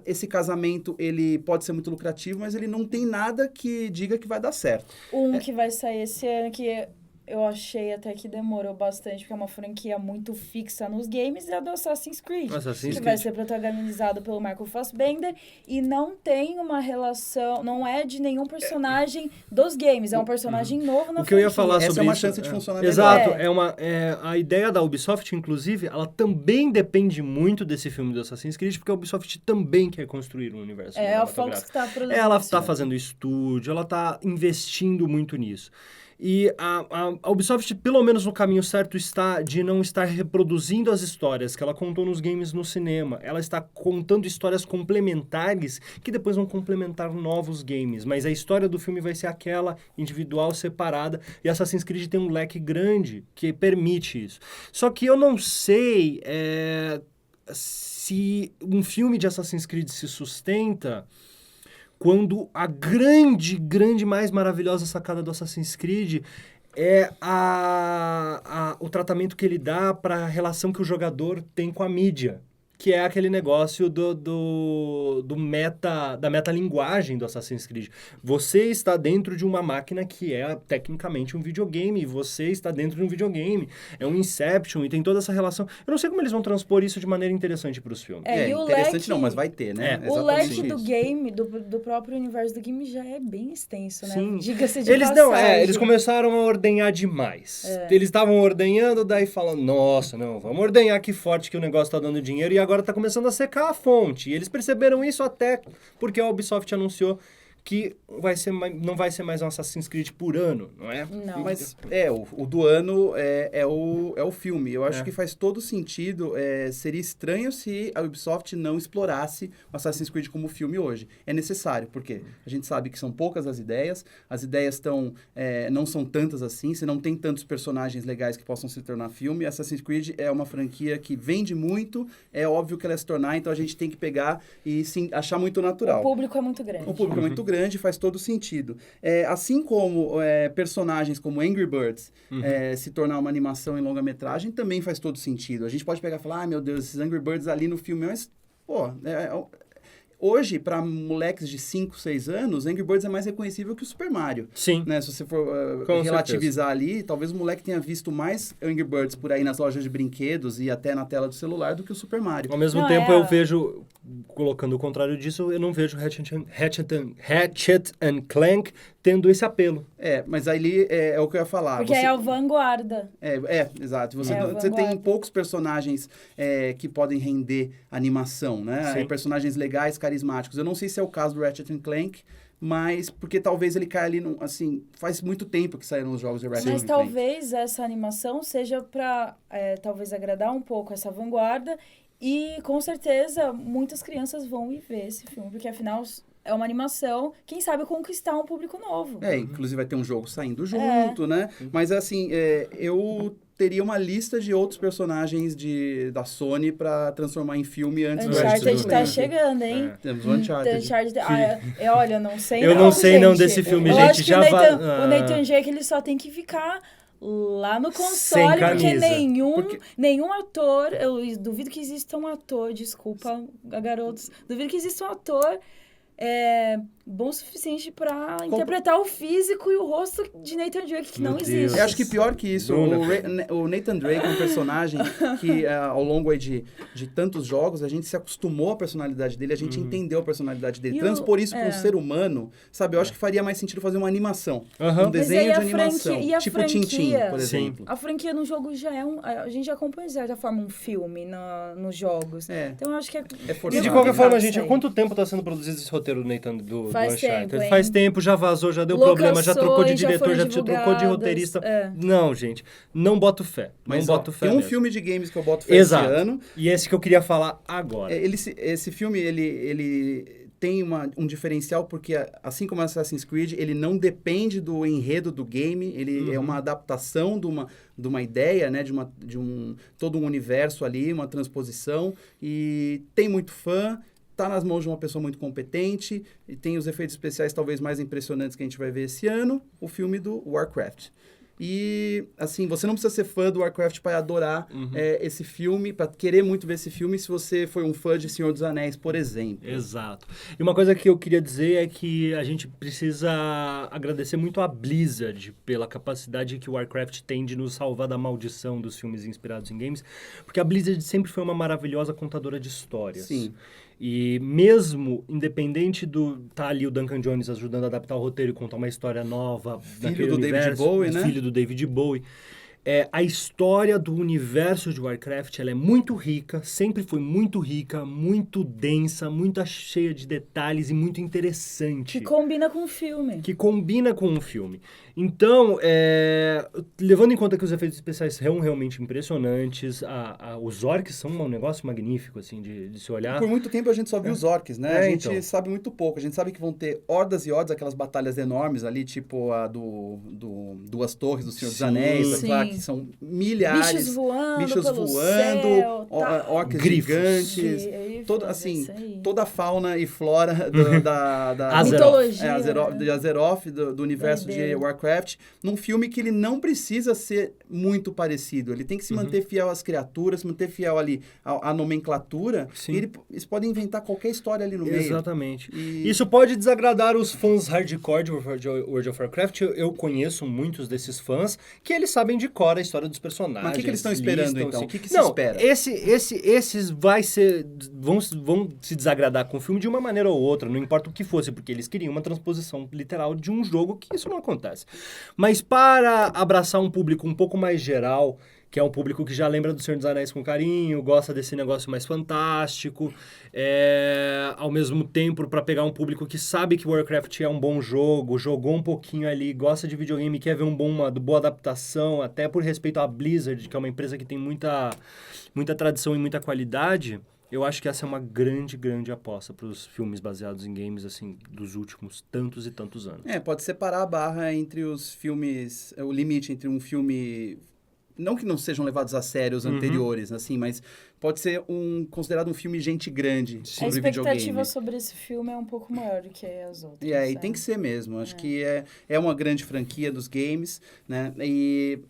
esse casamento ele pode ser muito lucrativo expectativa, mas ele não tem nada que diga que vai dar certo. Que vai sair esse ano, que eu achei até que demorou bastante, porque é uma franquia muito fixa nos games, é do Assassin's Creed. Que vai ser protagonizado pelo Michael Fassbender e não tem uma relação, não é de nenhum personagem dos games, é um personagem novo na franquia. O que eu ia falar sobre Essa é uma isso, chance de funcionar Exato, melhor. a ideia da Ubisoft, inclusive, ela também depende muito desse filme do Assassin's Creed, porque a Ubisoft também quer construir um universo É a Fox que está produzindo. Ela está fazendo estúdio, ela está investindo muito nisso. E a Ubisoft, pelo menos no caminho certo, está de não estar reproduzindo as histórias que ela contou nos games no cinema. Ela está contando histórias complementares que depois vão complementar novos games. Mas a história do filme vai ser aquela individual, separada. E Assassin's Creed tem um leque grande que permite isso. Só que eu não sei se um filme de Assassin's Creed se sustenta quando a grande, mais maravilhosa sacada do Assassin's Creed é o tratamento que ele dá para a relação que o jogador tem com a mídia, que é aquele negócio da metalinguagem do Assassin's Creed. Você está dentro de uma máquina que é tecnicamente um videogame, você está dentro de um videogame, é um Inception e tem toda essa relação. Eu não sei como eles vão transpor isso de maneira interessante para os filmes. E o interessante leque, não, mas vai ter, né? O leque do game, do próprio universo do game já é bem extenso, né? Sim. Diga-se de passagem. Eles começaram a ordenhar demais. Eles estavam ordenhando, daí falando, nossa, não, vamos ordenhar aqui forte que o negócio está dando dinheiro e agora está começando a secar a fonte. E eles perceberam isso até porque a Ubisoft anunciou que não vai ser mais um Assassin's Creed por ano, não é? Não. Mas o do ano é o filme. Eu acho que faz todo sentido. Seria estranho se a Ubisoft não explorasse o Assassin's Creed como filme hoje. É necessário, porque a gente sabe que são poucas as ideias não são tantas assim, você não tem tantos personagens legais que possam se tornar filme. Assassin's Creed é uma franquia que vende muito, é óbvio que ela ia se tornar, então a gente tem que pegar e sim, achar muito natural. O público é muito grande. O público é muito grande, faz todo sentido. Assim como personagens como Angry Birds se tornar uma animação em longa-metragem, também faz todo sentido. A gente pode pegar e falar, meu Deus, esses Angry Birds ali no filme, mas, hoje, para moleques de 5, 6 anos, Angry Birds é mais reconhecível que o Super Mario. Sim. Né? Se você for relativizar ali, talvez o moleque tenha visto mais Angry Birds por aí nas lojas de brinquedos e até na tela do celular do que o Super Mario. Ao mesmo tempo, eu vejo, colocando o contrário disso, eu não vejo Ratchet and Clank tendo esse apelo. Mas ali é o que eu ia falar. Porque é a vanguarda. Exato. Você tem poucos personagens que podem render animação, né? Personagens legais, carismáticos. Eu não sei se é o caso do Ratchet and Clank, mas porque talvez ele caia ali, faz muito tempo que saíram os jogos de Ratchet and Clank. Mas talvez essa animação seja para, talvez, agradar um pouco essa vanguarda e, com certeza, muitas crianças vão ir ver esse filme, porque, afinal, é uma animação, quem sabe conquistar um público novo. Inclusive vai ter um jogo saindo junto, né? Mas, assim, eu teria uma lista de outros personagens da Sony pra transformar em filme antes do Uncharted tá chegando, hein? Temos o Uncharted. Olha, não sei eu não sei não desse filme, gente. Acho que o Nathan Drake, ele só tem que ficar lá no console, porque nenhum ator, eu duvido que exista um ator, desculpa, garotos, duvido que exista um ator bom o suficiente pra interpretar o físico e o rosto de Nathan Drake, que não existe. Eu acho que pior que isso, o Nathan Drake é um personagem que ao longo aí de tantos jogos, a gente se acostumou à personalidade dele, a gente entendeu a personalidade dele. Transpor isso para um ser humano, sabe, eu acho que faria mais sentido fazer uma animação, um desenho de animação, tipo Tintin, por exemplo. A franquia no jogo já a gente já acompanha de certa forma um filme nos jogos. Então eu acho que é forçado. E de qualquer forma, gente, há quanto tempo está sendo produzido esse roteiro do Nathan do Uncharted? Faz tempo, já vazou, já deu problema, já trocou de diretor, já trocou de roteirista. Não, gente, não boto fé. Mas tem um filme de games que eu boto fé esse ano. E esse que eu queria falar agora. Esse filme, ele tem um diferencial porque, assim como Assassin's Creed, ele não depende do enredo do game, ele é uma adaptação de uma ideia, né, todo um universo ali, uma transposição, e tem muito fã. Está nas mãos de uma pessoa muito competente e tem os efeitos especiais talvez mais impressionantes que a gente vai ver esse ano, o filme do Warcraft. E, assim, você não precisa ser fã do Warcraft para adorar esse filme, para querer muito ver esse filme, se você foi um fã de Senhor dos Anéis, por exemplo. Exato. E uma coisa que eu queria dizer é que a gente precisa agradecer muito a Blizzard pela capacidade que o Warcraft tem de nos salvar da maldição dos filmes inspirados em games, porque a Blizzard sempre foi uma maravilhosa contadora de histórias. Sim. E mesmo, independente do... Tá ali o Duncan Jones ajudando a adaptar o roteiro e contar uma história nova... Filho do David Bowie, né? Filho do David Bowie. A história do universo de Warcraft, ela é muito rica, sempre foi muito rica, muito densa, muito cheia de detalhes e muito interessante. Que combina com o filme. Que combina com o filme. Então, levando em conta que os efeitos especiais são realmente impressionantes, os orcs são um negócio magnífico, assim, de se olhar. Por muito tempo a gente só viu os orcs, né? A gente então. sabe muito pouco. A gente sabe que vão ter hordas e hordas, aquelas batalhas enormes ali, tipo a Duas Torres do Senhor dos Anéis, Sim. lá, que são milhares. Bichos voando bichos pelo voando, céu, tá. orcs Grifos. gigantes, toda a fauna e flora da Mitologia. de Azeroth, do universo de Warcraft, num filme que ele não precisa ser muito parecido. Ele tem que se manter fiel às criaturas, se manter fiel ali à nomenclatura. Sim. E eles podem inventar qualquer história ali no meio. Exatamente. E- Isso pode desagradar os fãs hardcore de World of Warcraft. Eu conheço muitos desses fãs que eles sabem de cor a história dos personagens. Mas o que eles estão esperando, então? O que se Não, espera? Esses vão se desagradar com o filme de uma maneira ou outra, não importa o que fosse, porque eles queriam uma transposição literal de um jogo que isso não acontece. Mas para abraçar um público um pouco mais geral, que é um público que já lembra do Senhor dos Anéis com carinho, gosta desse negócio mais fantástico, ao mesmo tempo para pegar um público que sabe que Warcraft é um bom jogo, jogou um pouquinho ali, gosta de videogame, quer ver uma boa adaptação, até por respeito à Blizzard, que é uma empresa que tem muita tradição e muita qualidade. Eu acho que essa é uma grande, grande aposta para os filmes baseados em games, assim, dos últimos tantos e tantos anos. Pode separar a barra entre os filmes, o limite entre um filme, não que não sejam levados a sério os anteriores, assim, mas pode ser considerado um filme gente grande A sobre expectativa videogame. sobre esse filme é um pouco maior do que as outras. E sabe? tem que ser mesmo. Acho que é uma grande franquia dos games, né? E,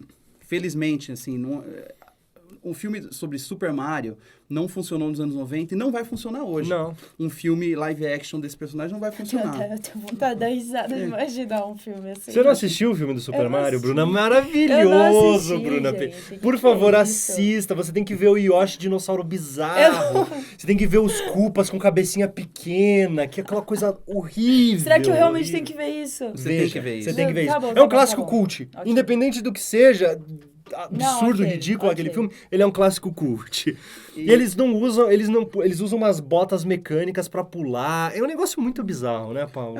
felizmente, assim, um filme sobre Super Mario não funcionou nos anos 90 e não vai funcionar hoje. Não. Um filme live action desse personagem não vai funcionar. Eu tenho vontade de dar risada de imaginar um filme assim. Você não assistiu o filme do Super Eu não Mario, assisti. Bruna? Eu não Maravilhoso, assisti, Bruna. gente. Por Que favor, é isso? assista. Você tem que ver o Yoshi dinossauro bizarro. Você tem que ver os Koopas com cabecinha pequena, que é aquela coisa horrível. Será que eu realmente tenho que ver isso? Você tem que ver isso. Você tem que ver Tá isso. bom, É tá um bom, clássico tá bom. cult. Ok. Independente do que seja, absurdo, ok, ridículo aquele ok. filme, ele é um clássico cult. E eles eles usam umas botas mecânicas pra pular. É um negócio muito bizarro, né, Paulo?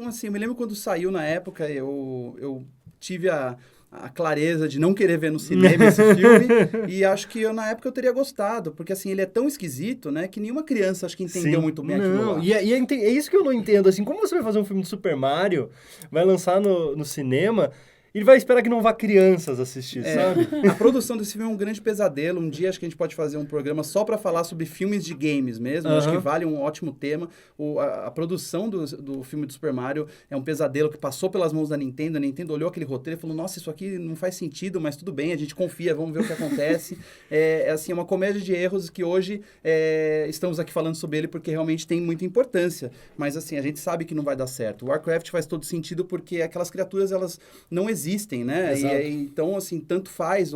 Assim, eu me lembro quando saiu na época, eu tive a clareza de não querer ver no cinema esse filme, e acho que na época eu teria gostado, porque assim, ele é tão esquisito, né, que nenhuma criança acho que entendeu muito bem aquilo lá. E é isso que eu não entendo, assim, como você vai fazer um filme de Super Mario, vai lançar no cinema, e vai esperar que não vá crianças assistir, sabe? A produção desse filme é um grande pesadelo. Um dia acho que a gente pode fazer um programa só para falar sobre filmes de games mesmo. Acho que vale um ótimo tema. A produção do filme do Super Mario é um pesadelo que passou pelas mãos da Nintendo. A Nintendo olhou aquele roteiro e falou, nossa, isso aqui não faz sentido, mas tudo bem, a gente confia, vamos ver o que acontece. Assim, é uma comédia de erros que hoje estamos aqui falando sobre ele porque realmente tem muita importância. Mas assim, a gente sabe que não vai dar certo. O Warcraft faz todo sentido porque aquelas criaturas, elas não existem, né? Então, assim, tanto faz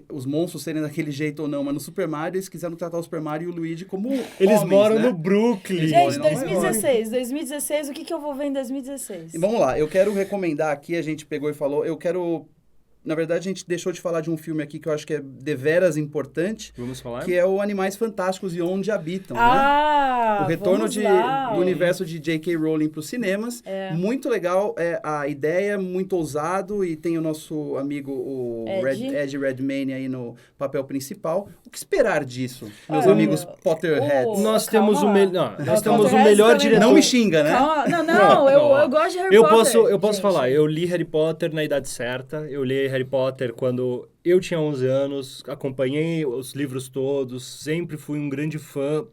os monstros serem daquele jeito ou não, mas no Super Mario eles quiseram tratar o Super Mario e o Luigi como Eles homens, moram né? no Brooklyn. Gente, Nova York. 2016, o que eu vou ver em 2016? E vamos lá, eu quero recomendar aqui, a gente pegou e falou, na verdade, a gente deixou de falar de um filme aqui que eu acho que é deveras importante, Vamos falar? que é o Animais Fantásticos e Onde Habitam, né? Ah, O retorno vamos lá. do universo de J.K. Rowling para os cinemas. Muito legal, a ideia é muito ousado e tem o nosso amigo, o Ed Redmayne aí no papel principal. O que esperar disso, meus Olha, amigos Potterheads? Nós Calma temos lá. nós temos o Potterheads melhor também diretor. Não me xinga, né? Calma, não, eu gosto de Harry Eu Potter. posso gente. falar, eu li Harry Potter na idade certa, eu li Harry Potter quando eu tinha 11 anos, acompanhei os livros todos, sempre fui um grande fã,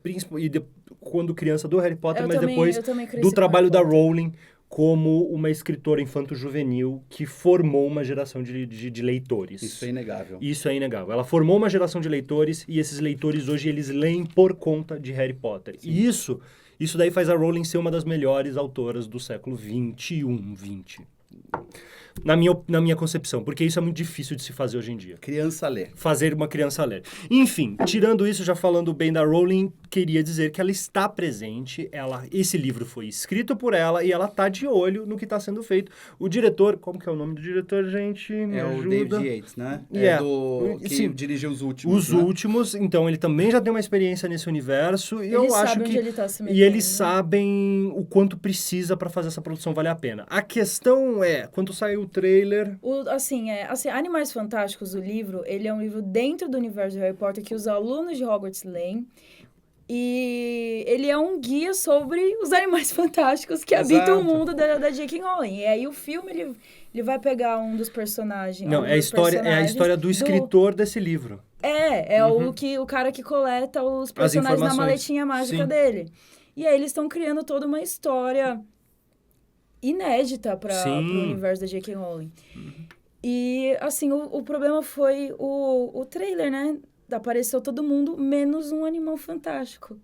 quando criança do Harry Potter, Eu mas também- depois eu também cresci do com trabalho Harry da Potter. Rowling como uma escritora infanto-juvenil que formou uma geração de leitores. Isso é inegável. Isso é inegável. Ela formou uma geração de leitores e esses leitores hoje eles leem por conta de Harry Potter. Sim. E isso daí faz a Rowling ser uma das melhores autoras do século XX. Na minha concepção, porque isso é muito difícil de se fazer hoje em dia. Criança lê. Fazer uma criança ler. Enfim, tirando isso, já falando bem da Rowling, queria dizer que ela está presente, esse livro foi escrito por ela e ela está de olho no que está sendo feito. O diretor, como que é o nome do diretor, gente? Me ajuda. O David Yates, né? Que dirigiu os últimos. Os últimos, então ele também já tem uma experiência nesse universo e eu acho que ele tá se metendo, e eles sabem o quanto precisa para fazer essa produção valer a pena. A questão é, quando saiu o trailer... Animais Fantásticos, o livro, ele é um livro dentro do universo de Harry Potter que os alunos de Hogwarts leem. E ele é um guia sobre os animais fantásticos que habitam o mundo da J.K. Rowling. E aí o filme, ele vai pegar um dos personagens... Não, é a história do escritor desse livro. O cara que coleta os personagens na maletinha mágica dele. E aí eles estão criando toda uma história... inédita para o universo da J.K. Rowling. E, assim, o problema foi o trailer, né? Apareceu todo mundo, menos um animal fantástico.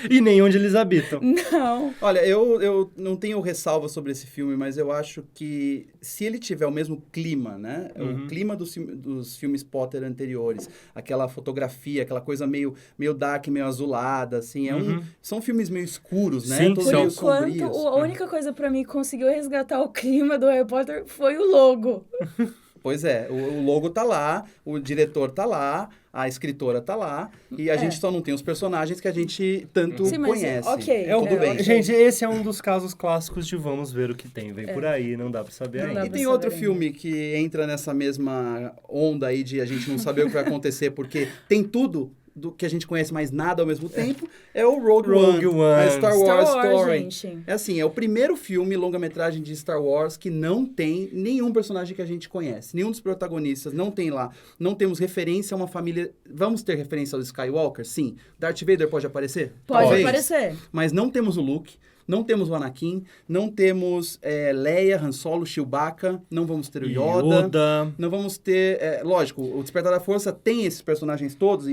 E nem onde eles habitam. Não. Olha, eu não tenho ressalva sobre esse filme, mas eu acho que se ele tiver o mesmo clima, né? O clima dos filmes Potter anteriores, aquela fotografia, aquela coisa meio dark, meio azulada, assim, são filmes meio escuros, né? Sim, por enquanto, a única coisa pra mim que conseguiu resgatar o clima do Harry Potter foi o logo. Pois é, o logo tá lá, o diretor tá lá, a escritora tá lá, e a gente só não tem os personagens que a gente tanto conhece. Tudo bem. Gente, esse é um dos casos clássicos de vamos ver o que tem. Vem por aí, não dá pra saber ainda. E tem outro filme que entra nessa mesma onda aí de a gente não saber o que vai acontecer, porque tem tudo do que a gente conhece, mas nada ao mesmo tempo, é o Rogue One. A Star Wars Story. Gente. É assim, é o primeiro filme, longa-metragem de Star Wars, que não tem nenhum personagem que a gente conhece. Nenhum dos protagonistas, não tem lá. Não temos referência a uma família... Vamos ter referência aos Skywalker? Sim. Darth Vader pode aparecer? Pode aparecer. Mas não temos o Luke. Não temos o Anakin, não temos Leia, Han Solo, Chewbacca, não vamos ter o Yoda. Não vamos ter... lógico, o Despertar da Força tem esses personagens todos,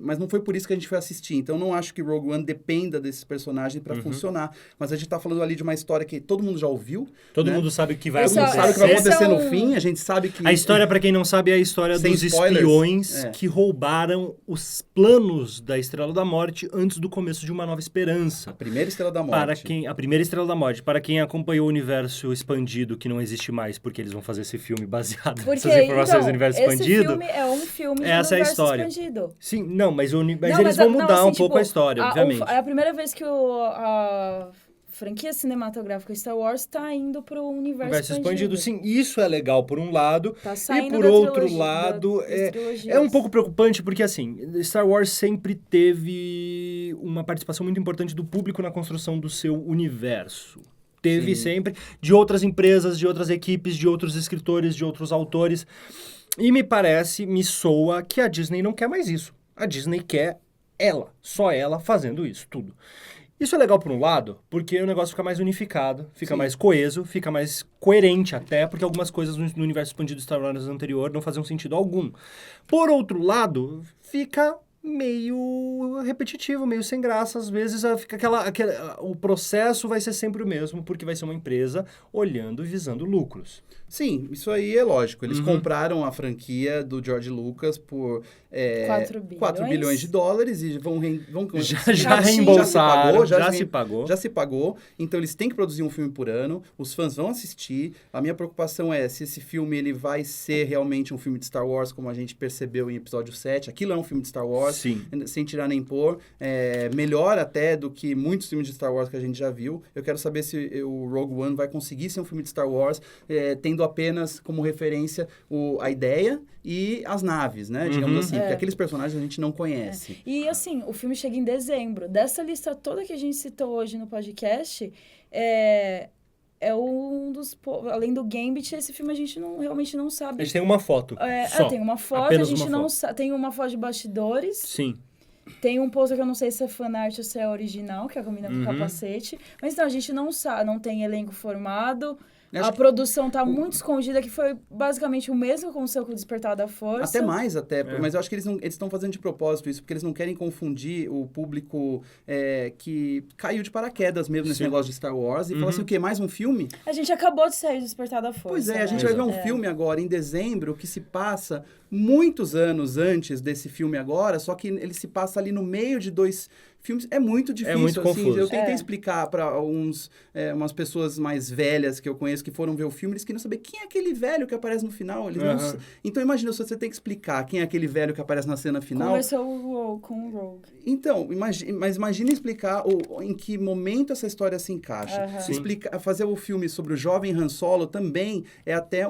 mas não foi por isso que a gente foi assistir. Então, não acho que Rogue One dependa desses personagens para funcionar. Mas a gente tá falando ali de uma história que todo mundo já ouviu. Todo mundo sabe o que vai acontecer. Todo mundo sabe o que vai acontecer no fim. A gente sabe que... A história, para quem não sabe, é a história dos espiões que roubaram os planos da Estrela da Morte antes do começo de Uma Nova Esperança. A primeira Estrela da Morte. A primeira Estrela da Morte. Para quem acompanhou o universo expandido, que não existe mais, porque eles vão fazer esse filme baseado nessas informações do universo expandido. Esse filme é um filme do essa universo é a história. Expandido. Sim, mas eles vão mudar um pouco a história, obviamente. É a primeira vez que a franquia cinematográfica Star Wars está indo para o universo expandido. Sim, isso é legal por um lado. Tá saindo e por outro lado, é um pouco preocupante porque, assim, Star Wars sempre teve uma participação muito importante do público na construção do seu universo. Teve sempre, de outras empresas, de outras equipes, de outros escritores, de outros autores. E me soa que a Disney não quer mais isso. A Disney quer só ela fazendo isso tudo. Isso é legal por um lado, porque o negócio fica mais unificado, fica mais coeso, fica mais coerente até, porque algumas coisas no universo expandido do Star Wars anterior não faziam sentido algum. Por outro lado, fica meio repetitivo, meio sem graça. Às vezes fica o processo vai ser sempre o mesmo, porque vai ser uma empresa olhando e visando lucros. Sim, isso aí é lógico. Eles compraram a franquia do George Lucas por 4 bilhões de dólares e vão já reembolsaram, já se pagou. Então, eles têm que produzir um filme por ano. Os fãs vão assistir. A minha preocupação é se esse filme ele vai ser realmente um filme de Star Wars, como a gente percebeu em episódio 7. Aquilo é um filme de Star Wars, sem tirar nem pôr. Melhor até do que muitos filmes de Star Wars que a gente já viu. Eu quero saber se o Rogue One vai conseguir ser um filme de Star Wars, tendo apenas como referência a ideia e as naves, né? Digamos assim, porque aqueles personagens a gente não conhece. E assim, o filme chega em dezembro. Dessa lista toda que a gente citou hoje no podcast, é um dos... Além do Gambit, esse filme a gente realmente não sabe. A gente tem uma foto só. Tem uma foto, Apenas a gente uma não foto. sabe. Tem uma foto de bastidores. Sim. Tem um pôster que eu não sei se é fanart ou se é original, que é a menina com capacete. Mas não, a gente não sabe, não tem elenco formado. A produção tá muito escondida, que foi basicamente o mesmo que aconteceu com o Despertar da Força. Até mais, mas eu acho que eles estão fazendo de propósito isso, porque eles não querem confundir o público que caiu de paraquedas mesmo nesse negócio de Star Wars e falar assim, o quê? Mais um filme? A gente acabou de sair do Despertar da Força. Pois é, a gente vai ver um filme agora, em dezembro, que se passa muitos anos antes desse filme agora, só que ele se passa ali no meio de 2 filmes. É muito difícil, muito assim. confuso. Eu tentei explicar para umas pessoas mais velhas que eu conheço que foram ver o filme, eles queriam saber quem é aquele velho que aparece no final. Eles não... Então, imagina, se você tem que explicar quem é aquele velho que aparece na cena final... Conversou com o Rogue. Então, imagina explicar em que momento essa história se encaixa. Fazer o filme sobre o jovem Han Solo também é até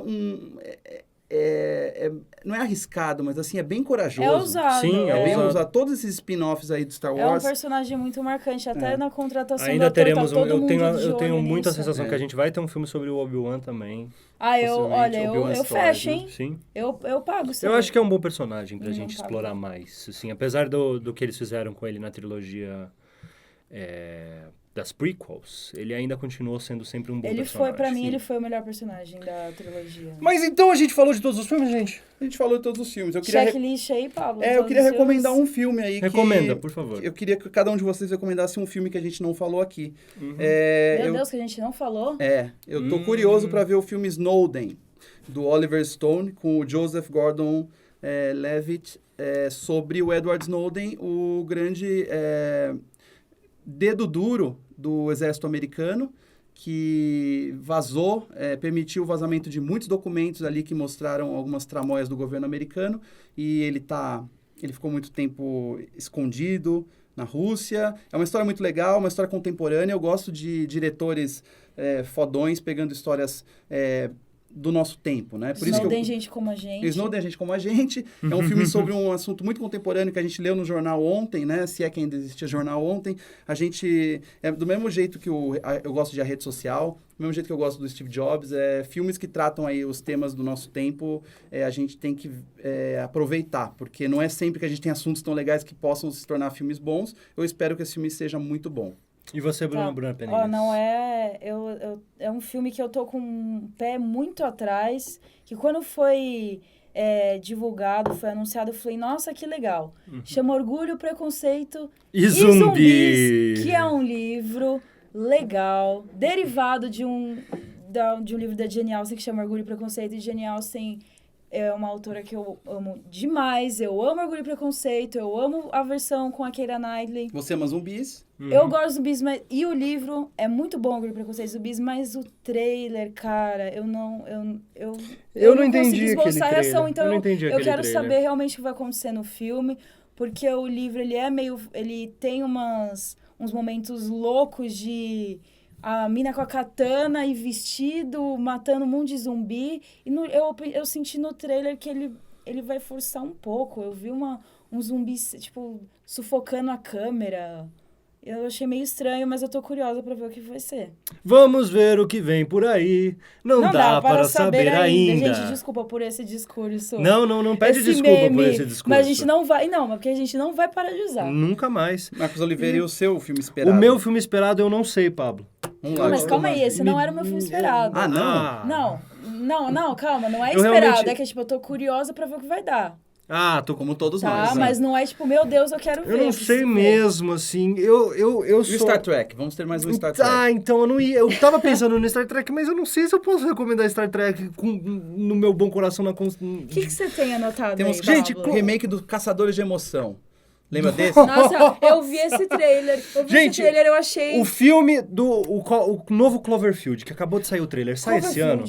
não é arriscado, mas assim, é bem corajoso. É ousado. Sim, É bem ousado. Todos esses spin-offs aí do Star Wars... É um personagem muito marcante, até na contratação Ainda do ator, teremos tá todo eu mundo tenho, de eu tenho olho muita nisso. sensação que a gente vai ter um filme sobre o Obi-Wan também. Eu fecho, hein? Sim. Eu pago isso. Eu acho que é um bom personagem pra Não gente pago. explorar mais. Assim, apesar do que eles fizeram com ele na trilogia das prequels, ele ainda continuou sendo sempre um bom personagem. Pra mim, ele foi o melhor personagem da trilogia. Mas então a gente falou de todos os filmes, gente? A gente falou de todos os filmes. Eu queria Checklist aí, Pablo. eu queria recomendar um filme aí Recomenda, por favor. Eu queria que cada um de vocês recomendasse um filme que a gente não falou aqui. Meu Deus, que a gente não falou. Eu tô curioso para ver o filme Snowden, do Oliver Stone, com o Joseph Gordon-Levitt, sobre o Edward Snowden, o grande dedo duro do exército americano, que vazou, permitiu o vazamento de muitos documentos ali que mostraram algumas tramóias do governo americano, e ele ficou muito tempo escondido na Rússia. É uma história muito legal, uma história contemporânea. Eu gosto de diretores fodões pegando histórias do nosso tempo, né? Por Snowden, gente como a gente. Snowden, gente como a gente. É um filme sobre um assunto muito contemporâneo que a gente leu no jornal ontem, né? Se é que ainda existia jornal ontem. A gente... do mesmo jeito que eu gosto de A Rede Social, do mesmo jeito que eu gosto do Steve Jobs, filmes que tratam aí os temas do nosso tempo, a gente tem que aproveitar, porque não é sempre que a gente tem assuntos tão legais que possam se tornar filmes bons. Eu espero que esse filme seja muito bom. E você, Bruna Peninhas? Não é um filme que eu tô com um pé muito atrás, que quando foi divulgado, foi anunciado, eu falei, nossa, que legal. Chama Orgulho, Preconceito e Zumbis, que é um livro legal, derivado de um livro da Jane Austen que chama Orgulho, Preconceito, e Jane Austen é uma autora que eu amo demais. Eu amo Orgulho e Preconceito, eu amo a versão com a Keira Knightley. Você ama zumbis? Eu gosto de zumbis, e o livro é muito bom, Orgulho e Preconceito e Zumbis, mas o trailer, cara, eu não entendi consegui esboçar a reação, então eu quero trailer. Saber realmente o que vai acontecer no filme, porque o livro, ele tem uns momentos loucos de... A mina com a katana e vestido, matando um monte de zumbi. E eu senti no trailer que ele vai forçar um pouco. Eu vi um zumbi, tipo, sufocando a câmera. Eu achei meio estranho, mas eu tô curiosa pra ver o que vai ser. Vamos ver o que vem por aí. Não dá para saber ainda. Gente, desculpa por esse discurso. Não pede desculpa por esse discurso. Mas a gente não vai... Não, porque a gente não vai parar de usar. Nunca mais. Marcos Oliveira, e o seu filme esperado? O meu filme esperado eu não sei, Pablo. Vamos lá, Mas calma aí, esse não era o meu filme esperado. Não? Não, calma, não é esperado. É que, tipo, eu tô curiosa pra ver o que vai dar. Tô como todos nós. Tá, mas não é tipo, meu Deus, eu quero ver. Eu não sei mesmo, assim, eu sou... Star Trek, vamos ter mais um Star Trek. Então eu não ia, eu tava pensando no Star Trek, mas eu não sei se eu posso recomendar Star Trek no meu bom coração na O que você tem anotado Temos, aí, gente, Pablo? remake do Caçadores de Emoção. Lembra desse? Nossa, eu vi esse trailer. Eu achei... O filme o novo Cloverfield, que acabou de sair o trailer, sai esse ano?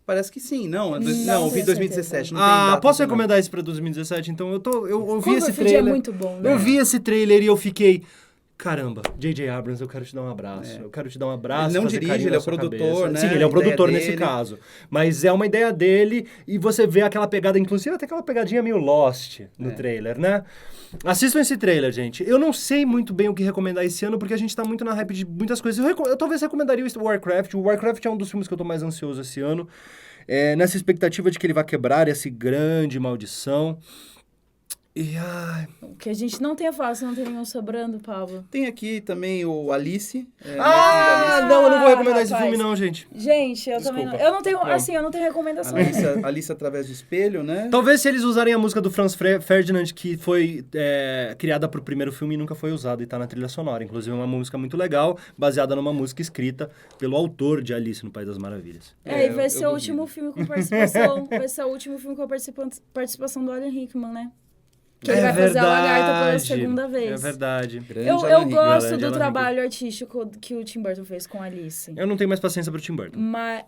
Parece que sim, não, eu vi 2017, não tem data. Posso recomendar esse pra 2017? Então eu vi esse trailer. É muito bom, né? Eu vi esse trailer e eu fiquei... Caramba, J.J. Abrams, eu quero te dar um abraço. Eu quero te dar um abraço. Ele não dirige, ele é o produtor, né? Sim, ele é o produtor nesse caso. Mas é uma ideia dele e você vê aquela pegada, inclusive até aquela pegadinha meio Lost no trailer, né? Assistam esse trailer, gente. Eu não sei muito bem o que recomendar esse ano, porque a gente tá muito na hype de muitas coisas. Eu talvez recomendaria o Warcraft. O Warcraft é um dos filmes que eu tô mais ansioso esse ano. Nessa expectativa de que ele vai quebrar essa grande maldição. E, ai... O que a gente não tem é fácil, não tem nenhum sobrando, Pablo. Tem aqui também o Alice. Não, eu não vou recomendar esse rapaz. filme não, gente. Gente, eu também Desculpa. não. Eu não tenho, Não. assim, eu não tenho recomendação. Alice através do espelho, né? Talvez se eles usarem a música do Franz Ferdinand, que foi criada pro primeiro filme e nunca foi usada e tá na trilha sonora. Inclusive é uma música muito legal, baseada numa música escrita pelo autor de Alice no País das Maravilhas. E vai ser eu o último filme com participação. Vai ser o último filme com participação do Alan Rickman, né? Que ele vai fazer a lagarta pela segunda vez. É verdade. Grande Eu Alan Rickman. gosto Grande do Alan trabalho artístico que o Tim Burton fez com Alice. Eu não tenho mais paciência pro Tim Burton. Mas...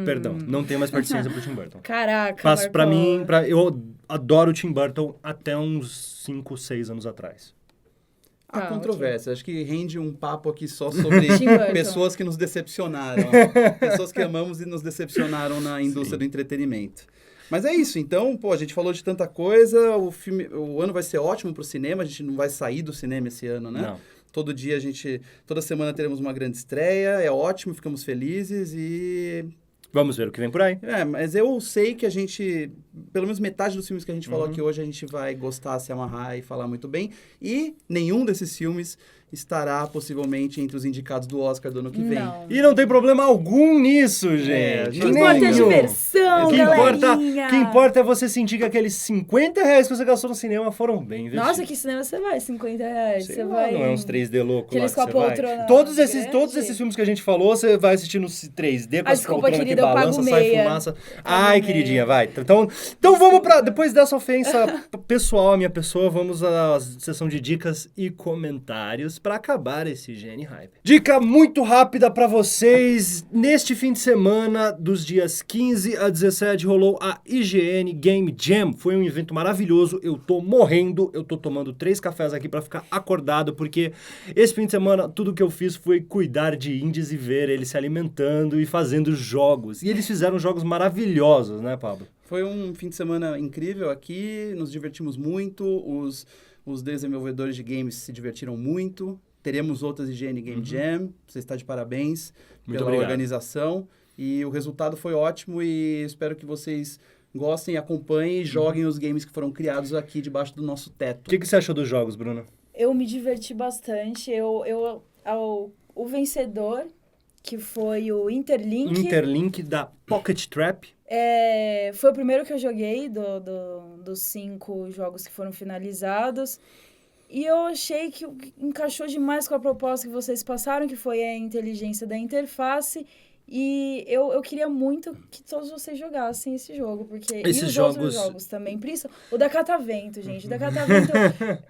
Perdão, não tenho mais paciência pro Tim Burton. Caraca, Mas pra Marcão. mim, eu adoro o Tim Burton até uns 5, 6 anos atrás. Há Tá, controvérsia. Acho que rende um papo aqui só sobre Tim Burton. pessoas que nos decepcionaram. Pessoas que amamos e nos decepcionaram na indústria do entretenimento. Mas é isso, então, a gente falou de tanta coisa, o ano vai ser ótimo pro cinema, a gente não vai sair do cinema esse ano, né? Não. Toda semana teremos uma grande estreia, é ótimo, ficamos felizes e... Vamos ver o que vem por aí. Mas eu sei que a gente, pelo menos metade dos filmes que a gente falou aqui hoje, a gente vai gostar, se amarrar e falar muito bem. E nenhum desses filmes estará, possivelmente, entre os indicados do Oscar do ano que vem. Não. E não tem problema algum nisso, gente. O O que importa é a Nenhum. diversão, O que galerinha. importa é você sentir que aqueles R$50 que você gastou no cinema foram bem investidos. Nossa, que cinema você vai? R$50. Sei Você lá, vai... não é uns 3D louco Aqueles lá que com a você vai. poltrona Todos grande? esses filmes que a gente falou, você vai assistir no 3D com as desculpa, poltronas que querida, eu pago balança, sai meia. fumaça. Pago Ai, meia. queridinha, vai. Então vamos pra... Depois dessa ofensa pessoal à minha pessoa, vamos à sessão de dicas e comentários pra acabar esse IGN Hype. Dica muito rápida pra vocês. Neste fim de semana, dos dias 15 a 17, rolou a IGN Game Jam. Foi um evento maravilhoso. Eu tô morrendo. Eu tô tomando 3 cafés aqui pra ficar acordado, porque esse fim de semana tudo que eu fiz foi cuidar de indies e ver eles se alimentando e fazendo jogos. E eles fizeram jogos maravilhosos, né, Pablo? Foi um fim de semana incrível aqui, nos divertimos muito, os desenvolvedores de games se divertiram muito. Teremos outras IGN Game Jam, você está de parabéns Muito pela obrigado. organização. E o resultado foi ótimo e espero que vocês gostem, acompanhem e joguem os games que foram criados aqui debaixo do nosso teto. O que você achou dos jogos, Bruna? Eu me diverti bastante. O vencedor, que foi o Interlink, Interlink da Pocket Trap. foi o primeiro que eu joguei dos 5 jogos que foram finalizados. E eu achei que encaixou demais com a proposta que vocês passaram, que foi a inteligência da interface. E eu queria muito que todos vocês jogassem esse jogo, porque... Esses e os jogos- outros jogos também. Por isso, o da Catavento, gente. O da Catavento,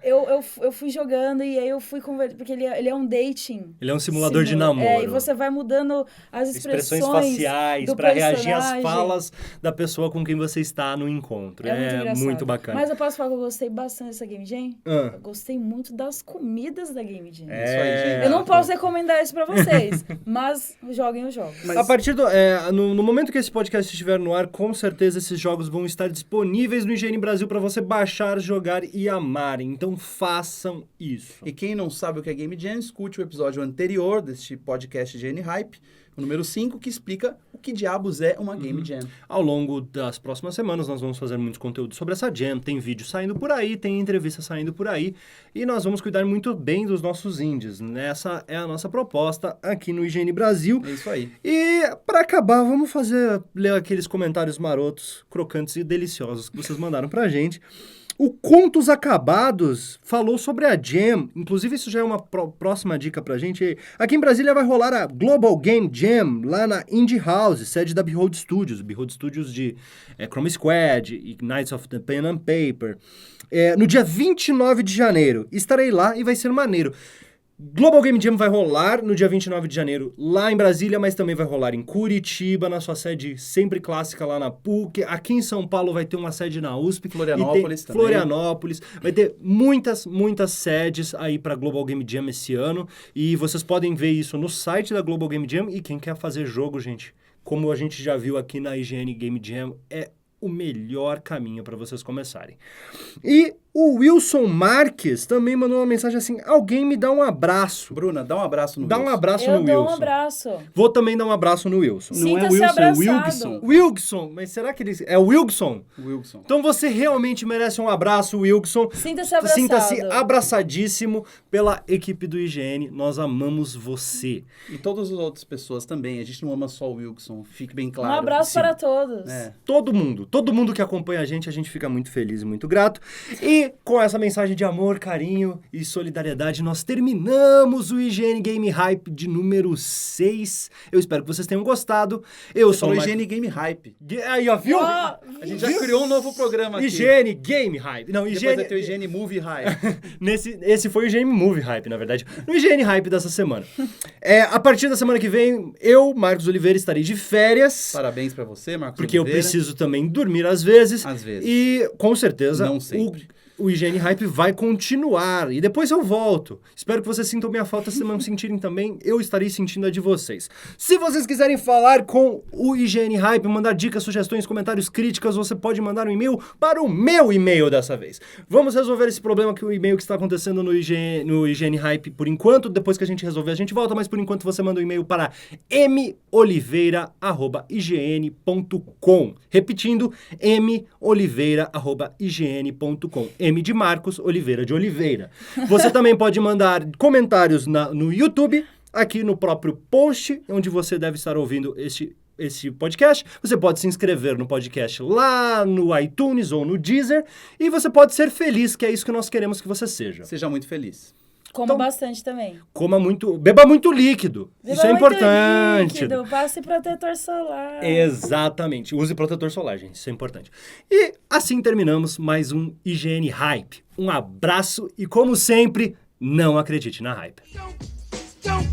eu fui jogando e aí eu fui conversando, porque ele é um dating. Ele é um simulador de namoro. E você vai mudando as Expressões expressões faciais do pra reagir às personagem. falas da pessoa com quem você está no encontro. É muito engraçado. muito bacana. Mas eu posso falar que eu gostei bastante dessa Game Jam? Ah. Eu gostei muito das comidas da Game Jam. Isso aí, gente. Eu não posso recomendar isso pra vocês, mas joguem os jogos. A partir no momento que esse podcast estiver no ar, com certeza esses jogos vão estar disponíveis no IGN Brasil para você baixar, jogar e amar. Então façam isso. E quem não sabe o que é Game Jam, escute o episódio anterior deste podcast IGN Hype, o número 5, que explica o que diabos é uma Game Jam. Ao longo das próximas semanas, nós vamos fazer muitos conteúdos sobre essa jam. Tem vídeo saindo por aí, tem entrevista saindo por aí. E nós vamos cuidar muito bem dos nossos indies. Essa é a nossa proposta aqui no IGN Brasil. É isso aí. E, para acabar, vamos ler aqueles comentários marotos, crocantes e deliciosos que vocês mandaram pra gente. O Contos Acabados falou sobre a Jam, inclusive isso já é uma próxima dica pra gente. Aqui em Brasília vai rolar a Global Game Jam, lá na Indie House, sede da Behold Studios. Behold Studios de Chrome Squad e Knights of the Pen and Paper. No dia 29 de janeiro. Estarei lá e vai ser maneiro. Global Game Jam vai rolar no dia 29 de janeiro lá em Brasília, mas também vai rolar em Curitiba, na sua sede sempre clássica lá na PUC. Aqui em São Paulo vai ter uma sede na USP. Florianópolis também. Florianópolis. Vai ter muitas sedes aí para Global Game Jam esse ano. E vocês podem ver isso no site da Global Game Jam. E quem quer fazer jogo, gente, como a gente já viu aqui na IGN Game Jam, é o melhor caminho para vocês começarem. E O Wilson Marques também mandou uma mensagem assim, alguém me dá um abraço. Bruna, dá um abraço no Dá um Wilson. abraço Eu no dou um Wilson. abraço. Vou também dar um abraço no Wilson. Não é Sinta-se Wilson, é abraçado. Wilson. Wilson, mas será que ele... É o Wilson? Wilson. Então você realmente merece um abraço, Wilson. Sinta-se abraçado. Sinta-se abraçadíssimo pela equipe do IGN. Nós amamos você. E todas as outras pessoas também. A gente não ama só o Wilson, fique bem claro. Um abraço Sim. para todos. É. Todo mundo que acompanha a gente fica muito feliz e muito grato. E com essa mensagem de amor, carinho e solidariedade, nós terminamos o IGN Game Hype de número 6. Eu espero que vocês tenham gostado. Eu Você sou falou o IGN Game Hype. Aí, ó, viu? Ó, A gente já criou um novo programa aqui. IGN Game Hype. Não, Depois IGN... vai ter o IGN Movie Hype. Esse foi o IGN Movie Hype, na verdade. No IGN Hype dessa semana. A partir da semana que vem, eu, Marcos Oliveira, estarei de férias. Parabéns pra você, Marcos Porque eu Oliveira. preciso também dormir às vezes. Às vezes. E, com certeza, Não sempre. o IGN Hype vai continuar. E depois eu volto. Espero que vocês sintam minha falta, se não sentirem também, eu estarei sentindo a de vocês. Se vocês quiserem falar com o IGN Hype, mandar dicas, sugestões, comentários, críticas, você pode mandar um e-mail para o meu e-mail dessa vez. Vamos resolver esse problema que o e-mail que está acontecendo no IGN Hype por enquanto. Depois que a gente resolver, a gente volta. Mas por enquanto você manda um e-mail para mogoliveira@ign.com. Repetindo, mogoliveira@ign.com. M de Marcos, Oliveira de Oliveira. Você também pode mandar comentários no YouTube, aqui no próprio post, onde você deve estar ouvindo esse podcast. Você pode se inscrever no podcast lá no iTunes ou no Deezer. E você pode ser feliz, que é isso que nós queremos que você seja. Seja muito feliz. Coma bastante também. Beba muito líquido. Beba Isso é muito importante. líquido, passe protetor solar. Exatamente. Use protetor solar, gente. Isso é importante. E assim terminamos mais um IGN Hype. Um abraço e, como sempre, não acredite na hype. Don't